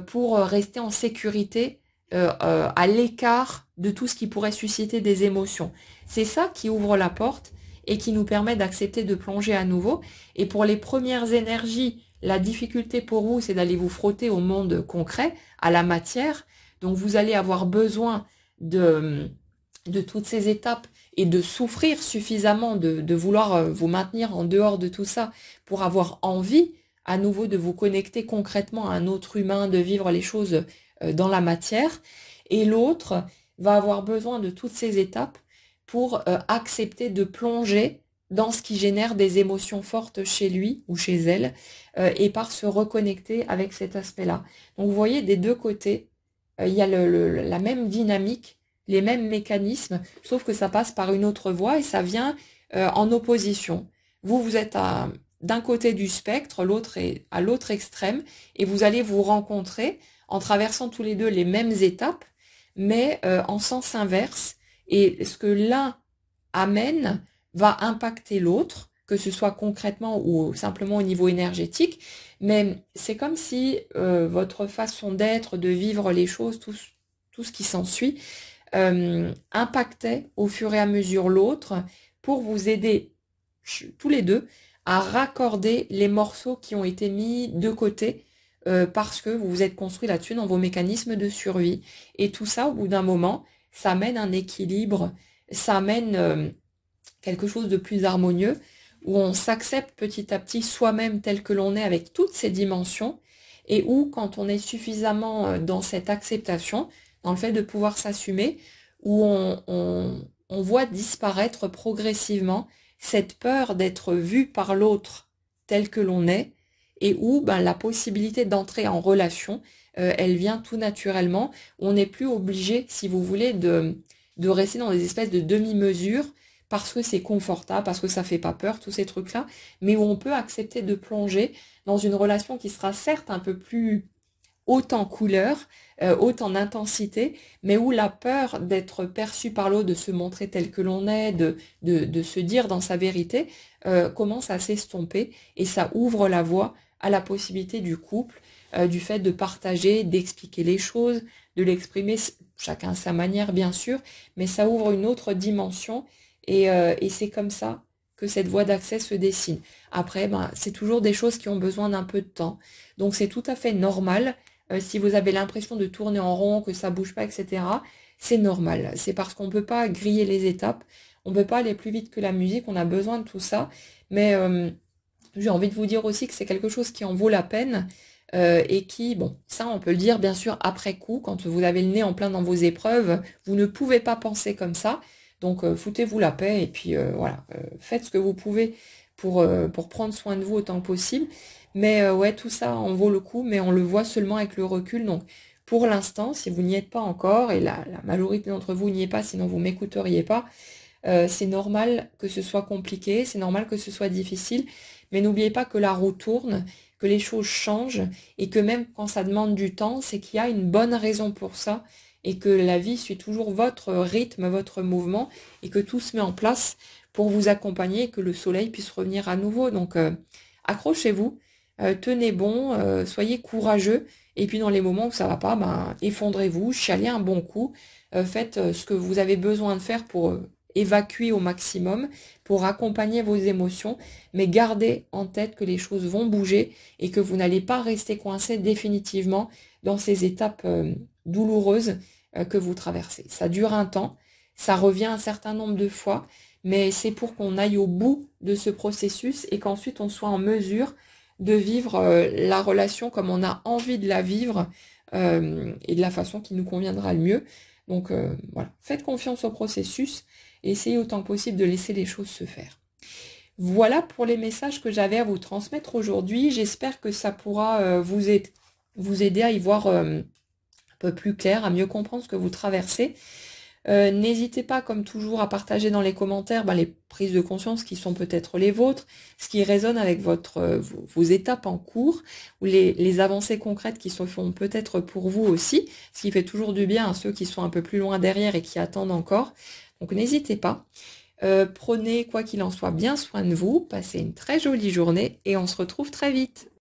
pour rester en sécurité, à l'écart de tout ce qui pourrait susciter des émotions. C'est ça qui ouvre la porte et qui nous permet d'accepter de plonger à nouveau. Et pour les premières énergies, la difficulté pour vous, c'est d'aller vous frotter au monde concret, à la matière. Donc vous allez avoir besoin de toutes ces étapes et de souffrir suffisamment, de vouloir vous maintenir en dehors de tout ça pour avoir envie à nouveau de vous connecter concrètement à un autre humain, de vivre les choses dans la matière. Et l'autre va avoir besoin de toutes ces étapes pour accepter de plonger dans ce qui génère des émotions fortes chez lui ou chez elle, et par se reconnecter avec cet aspect-là. Donc vous voyez, des deux côtés, il y a la même dynamique, les mêmes mécanismes, sauf que ça passe par une autre voie et ça vient en opposition. Vous êtes d'un côté du spectre, l'autre est à l'autre extrême, et vous allez vous rencontrer en traversant tous les deux les mêmes étapes, mais en sens inverse. Et ce que l'un amène va impacter l'autre, que ce soit concrètement ou simplement au niveau énergétique. Mais c'est comme si votre façon d'être, de vivre les choses, tout ce qui s'ensuit, impactait au fur et à mesure l'autre pour vous aider tous les deux à raccorder les morceaux qui ont été mis de côté parce que vous vous êtes construit là-dessus dans vos mécanismes de survie. Et tout ça, au bout d'un moment, ça amène un équilibre, ça amène quelque chose de plus harmonieux, où on s'accepte petit à petit soi-même tel que l'on est avec toutes ces dimensions, et où quand on est suffisamment dans cette acceptation, dans le fait de pouvoir s'assumer, où on voit disparaître progressivement cette peur d'être vu par l'autre tel que l'on est, et où ben, la possibilité d'entrer en relation, elle vient tout naturellement. On n'est plus obligé, si vous voulez, de rester dans des espèces de demi-mesures parce que c'est confortable, parce que ça fait pas peur, tous ces trucs-là, mais où on peut accepter de plonger dans une relation qui sera certes un peu plus haute en couleur, haute en intensité, mais où la peur d'être perçu par l'autre, de se montrer tel que l'on est, de se dire dans sa vérité, commence à s'estomper et ça ouvre la voie à la possibilité du couple, du fait de partager, d'expliquer les choses, de l'exprimer, chacun à sa manière bien sûr, mais ça ouvre une autre dimension et c'est comme ça que cette voie d'accès se dessine. Après, ben, c'est toujours des choses qui ont besoin d'un peu de temps. Donc c'est tout à fait normal si vous avez l'impression de tourner en rond, que ça bouge pas, etc., c'est normal. C'est parce qu'on ne peut pas griller les étapes, on ne peut pas aller plus vite que la musique, on a besoin de tout ça. Mais j'ai envie de vous dire aussi que c'est quelque chose qui en vaut la peine et qui, bon, ça on peut le dire bien sûr après coup, quand vous avez le nez en plein dans vos épreuves, vous ne pouvez pas penser comme ça. Donc foutez-vous la paix et puis voilà, faites ce que vous pouvez pour prendre soin de vous autant que possible. Mais ouais, tout ça en vaut le coup, mais on le voit seulement avec le recul. Donc pour l'instant, si vous n'y êtes pas encore, et la majorité d'entre vous n'y est pas, sinon vous m'écouteriez pas, c'est normal que ce soit compliqué, c'est normal que ce soit difficile, mais n'oubliez pas que la roue tourne, que les choses changent, et que même quand ça demande du temps, c'est qu'il y a une bonne raison pour ça, et que la vie suit toujours votre rythme, votre mouvement, et que tout se met en place pour vous accompagner, et que le soleil puisse revenir à nouveau. Donc accrochez-vous, tenez bon, soyez courageux, et puis dans les moments où ça va pas, ben, effondrez-vous, chialez un bon coup, faites ce que vous avez besoin de faire pour évacuer au maximum, pour accompagner vos émotions, mais gardez en tête que les choses vont bouger et que vous n'allez pas rester coincé définitivement dans ces étapes douloureuses que vous traversez. Ça dure un temps, ça revient un certain nombre de fois, mais c'est pour qu'on aille au bout de ce processus et qu'ensuite on soit en mesure de vivre la relation comme on a envie de la vivre et de la façon qui nous conviendra le mieux. Donc voilà, faites confiance au processus et essayez autant que possible de laisser les choses se faire. Voilà pour les messages que j'avais à vous transmettre aujourd'hui. J'espère que ça pourra vous aider à y voir un peu plus clair, à mieux comprendre ce que vous traversez. N'hésitez pas, comme toujours, à partager dans les commentaires les prises de conscience qui sont peut-être les vôtres, ce qui résonne avec vos étapes en cours, ou les avancées concrètes qui se font peut-être pour vous aussi, ce qui fait toujours du bien à ceux qui sont un peu plus loin derrière et qui attendent encore. Donc n'hésitez pas. Prenez, quoi qu'il en soit, bien soin de vous, passez une très jolie journée et on se retrouve très vite.